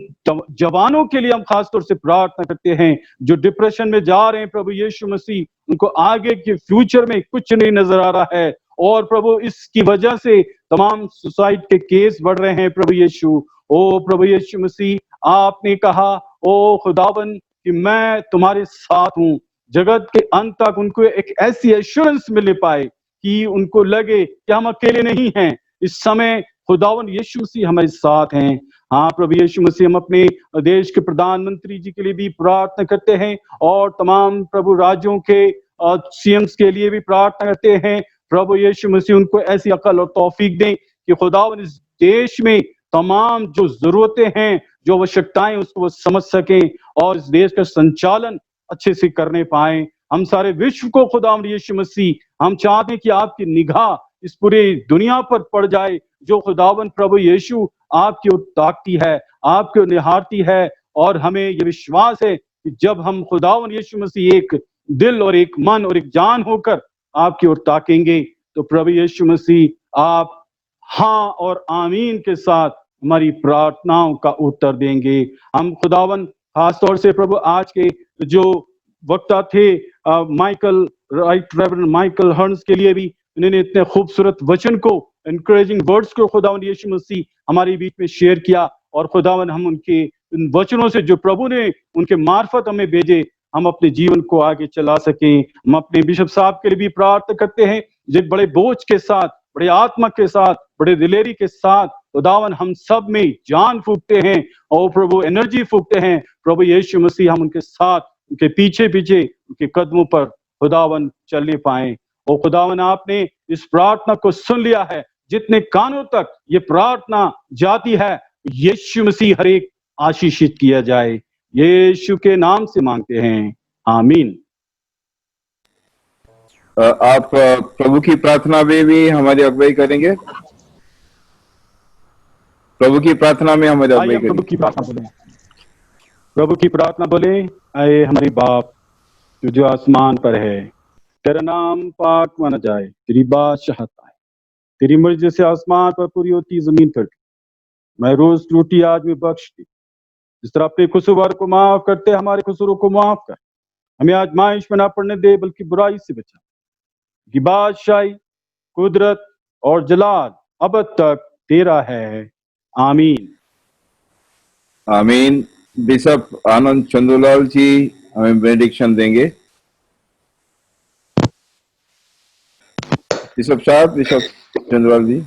Speaker 14: जवानों के लिए हम खासतौर से प्रार्थना करते हैं जो डिप्रेशन में जा रहे हैं प्रभु यीशु मसीह, उनको आगे के फ्यूचर में कुछ नहीं नजर आ रहा है और प्रभु इसकी वजह से तमाम सुसाइड के केस बढ़ रहे हैं प्रभु यीशु. ओ प्रभु यीशु मसीह, आपने कहा ओ खुदावन कि मैं तुम्हारे साथ हूँ जगत के अंत तक. उनको एक ऐसी एश्योरेंस मिल पाए कि उनको लगे कि हम अकेले नहीं हैं. इस समय खुदावन यीशु मसीह हमारे साथ हैं। हाँ प्रभु यीशु मसीह, हम अपने देश के प्रधानमंत्री जी के लिए भी प्रार्थना करते हैं और तमाम प्रभु राज्यों के सीएम्स के लिए भी प्रार्थना करते हैं। प्रभु यीशु मसीह उनको ऐसी अकल और तौफीक दें कि खुदावन इस देश में तमाम जो जरूरतें हैं, जो आवश्यकताएं, उसको वो समझ सकें और इस देश का संचालन अच्छे से करने पाए। हम सारे विश्व को खुदावन यीशु मसीह, हम चाहते हैं कि आपकी निगाह इस पूरी दुनिया पर पड़ जाए। जो खुदावन प्रभु यीशु आपकी ओर ताकती है, आपकी ओर निहारती है, और हमें ये विश्वास है कि जब हम खुदावन यीशु मसीह एक दिल और एक मन और एक जान होकर आपकी ओर ताकेंगे, तो प्रभु यीशु मसीह आप हाँ और आमीन के साथ हमारी प्रार्थनाओं का उत्तर देंगे। हम खुदावन खासतौर से प्रभु आज के जो वक्ता थे माइकल राइट रेवरेंड माइकल हर्न्स के लिए भी उन्होंने इतने खूबसूरत वचन को, एनकरेजिंग वर्ड्स को खुदावन यीशु मसीह हमारे बीच में शेयर किया, और खुदावन हम उनके इन वचनों से जो प्रभु ने उनके मार्फत हमें भेजे, हम अपने जीवन को आगे चला सकें। हम अपने बिशप साहब के लिए भी प्रार्थना करते हैं, जो बड़े बोझ के साथ, बड़े आत्मा के साथ, बड़े दिलेरी के साथ खुदावन हम सब में जान फूकते हैं और प्रभु एनर्जी फूकते हैं। प्रभु यीशु मसीह हम उनके साथ, उनके पीछे पीछे, उनके कदमों पर खुदावन चलने पाए। और खुदावन आपने इस प्रार्थना को सुन लिया है, जितने कानों तक ये प्रार्थना जाती है, यीशु मसीह हर एक आशीषित किया जाए। यीशु के नाम से मांगते हैं, आमीन।
Speaker 1: आप प्रभु की प्रार्थना में भी हमारी अगुवाई करेंगे। प्रभु की प्रार्थना में हमारी अगुवाई करेंगे।
Speaker 14: प्रभु की प्रार्थना बोले, प्रभु की प्रार्थना बोले। आए हमारे बाप जो आसमान पर है, तेरा नाम पाक माना जाए, तेरी बादशाहत आए, तेरी मर्जी जैसे आसमान पर पूरी होती जमीन पर। मैं रोज रोटी आज में बख्श दी, जिस तरह अपने कसूरवार को माफ करते हमारे कसूरों को माफ कर। हमें आजमाइश में ना पड़ने दे, बल्कि बुराई से बचा। कि बादशाही, कुदरत और जलाल अब तक तेरा है, आमीन।
Speaker 1: आमीन। बिशप आनंद चंदूलाल जी हमें बेनेडिक्शन देंगे। बिशप साहब, बिशप चंदूलाल जी।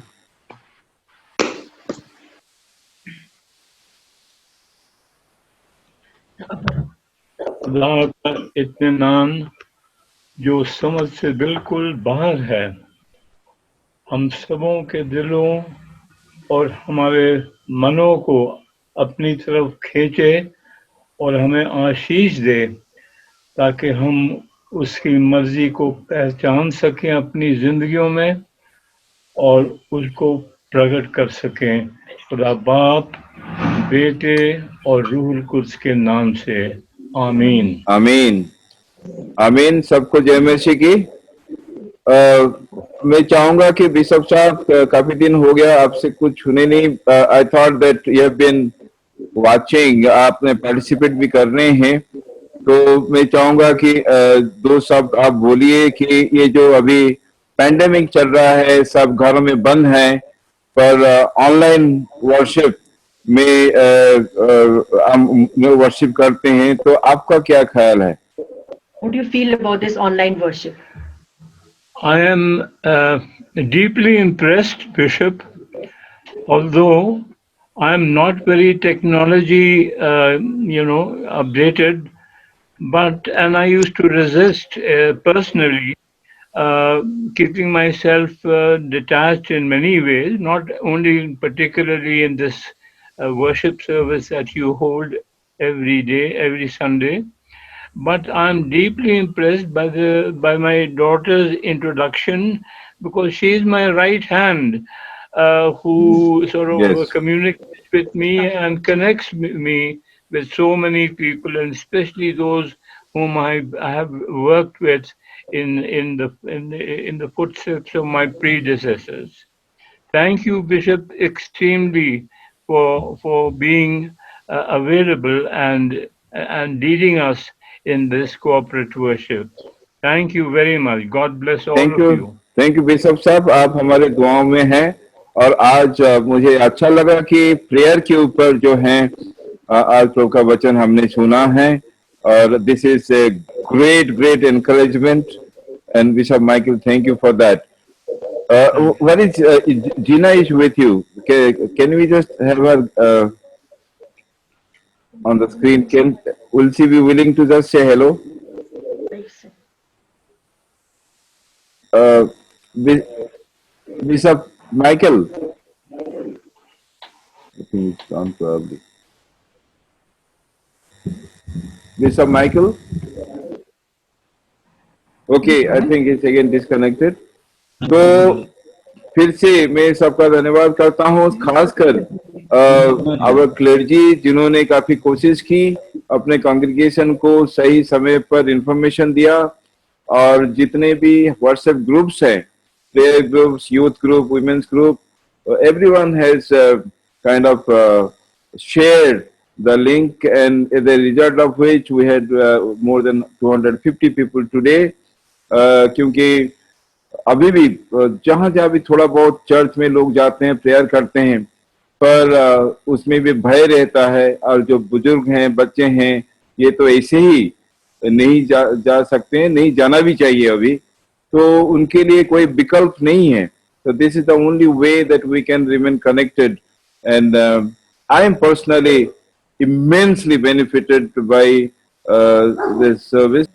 Speaker 15: अल्लाह का इत्मीनान जो समझ से बिल्कुल बाहर है, हम सबों के दिलों और हमारे मनों को अपनी तरफ खींचे और हमें आशीष दे, ताकि हम उसकी मर्जी को पहचान सकें अपनी जिंदगियों में और उसको प्रकट कर सकें। खुदा बाप, बेटे और रूहुल कुद्स के नाम से, आमीन।
Speaker 1: आमीन। आमीन। सबको जय मसीह की। मैं चाहूंगा कि बिशप साहब, काफी दिन हो गया आपसे कुछ सुने नहीं। I thought that you have been watching, आपने पार्टिसिपेट भी करने हैं, तो मैं चाहूंगा कि दो शब्द आप बोलिए कि ये जो अभी पैंडेमिक चल रहा है, सब घरों में बंद है, पर ऑनलाइन वर्शिप में हम वर्शिप करते हैं, तो आपका क्या ख्याल है?
Speaker 16: What do you feel about this online worship?
Speaker 15: I am deeply impressed, Bishop, although I am not very technology, updated, and I used to resist personally, keeping myself detached in many ways, not only particularly in this worship service that you hold every day, every Sunday, but I'm deeply impressed by my daughter's introduction, because she is my right hand, who sort of communicates with me and connects me with so many people, and especially those whom I have worked with in the footsteps of my predecessors. Thank you, Bishop, extremely for being available and leading us in this corporate worship. Thank you very much. God bless all of you.
Speaker 1: Thank you bishop साहब, आप हमारे दुआओं में हैं, और आज मुझे अच्छा लगा कि प्रेयर के ऊपर जो है आज प्रभु का वचन हमने सुना है, और this is a great encouragement, and bishop Michael, thank you for that. What is Gina is with you? Can we just have her on the screen? Will she be willing to just say hello? Bishop Michael. I think it's on probably. Bishop Michael. Okay, I think it's again disconnected. तो फिर से मैं सबका धन्यवाद करता हूँ, खासकर our clergy जिन्होंने काफी कोशिश की, अपने कांग्रेगेशन को सही समय पर इंफॉर्मेशन दिया, और जितने भी व्हाट्सएप ग्रुप्स हैं, prayer groups, youth group, women's group, everyone has kind of shared the link, and the result of which we had more than 250 people today. क्योंकि अभी भी जहां जहां भी थोड़ा बहुत चर्च में लोग जाते हैं, प्रेयर करते हैं, पर उसमें भी भय रहता है, और जो बुजुर्ग हैं, बच्चे हैं, ये तो ऐसे ही नहीं जा सकते हैं, नहीं जाना भी चाहिए अभी, तो उनके लिए कोई विकल्प नहीं है. So this is the only way that we can remain connected, and I am personally immensely benefited by this service.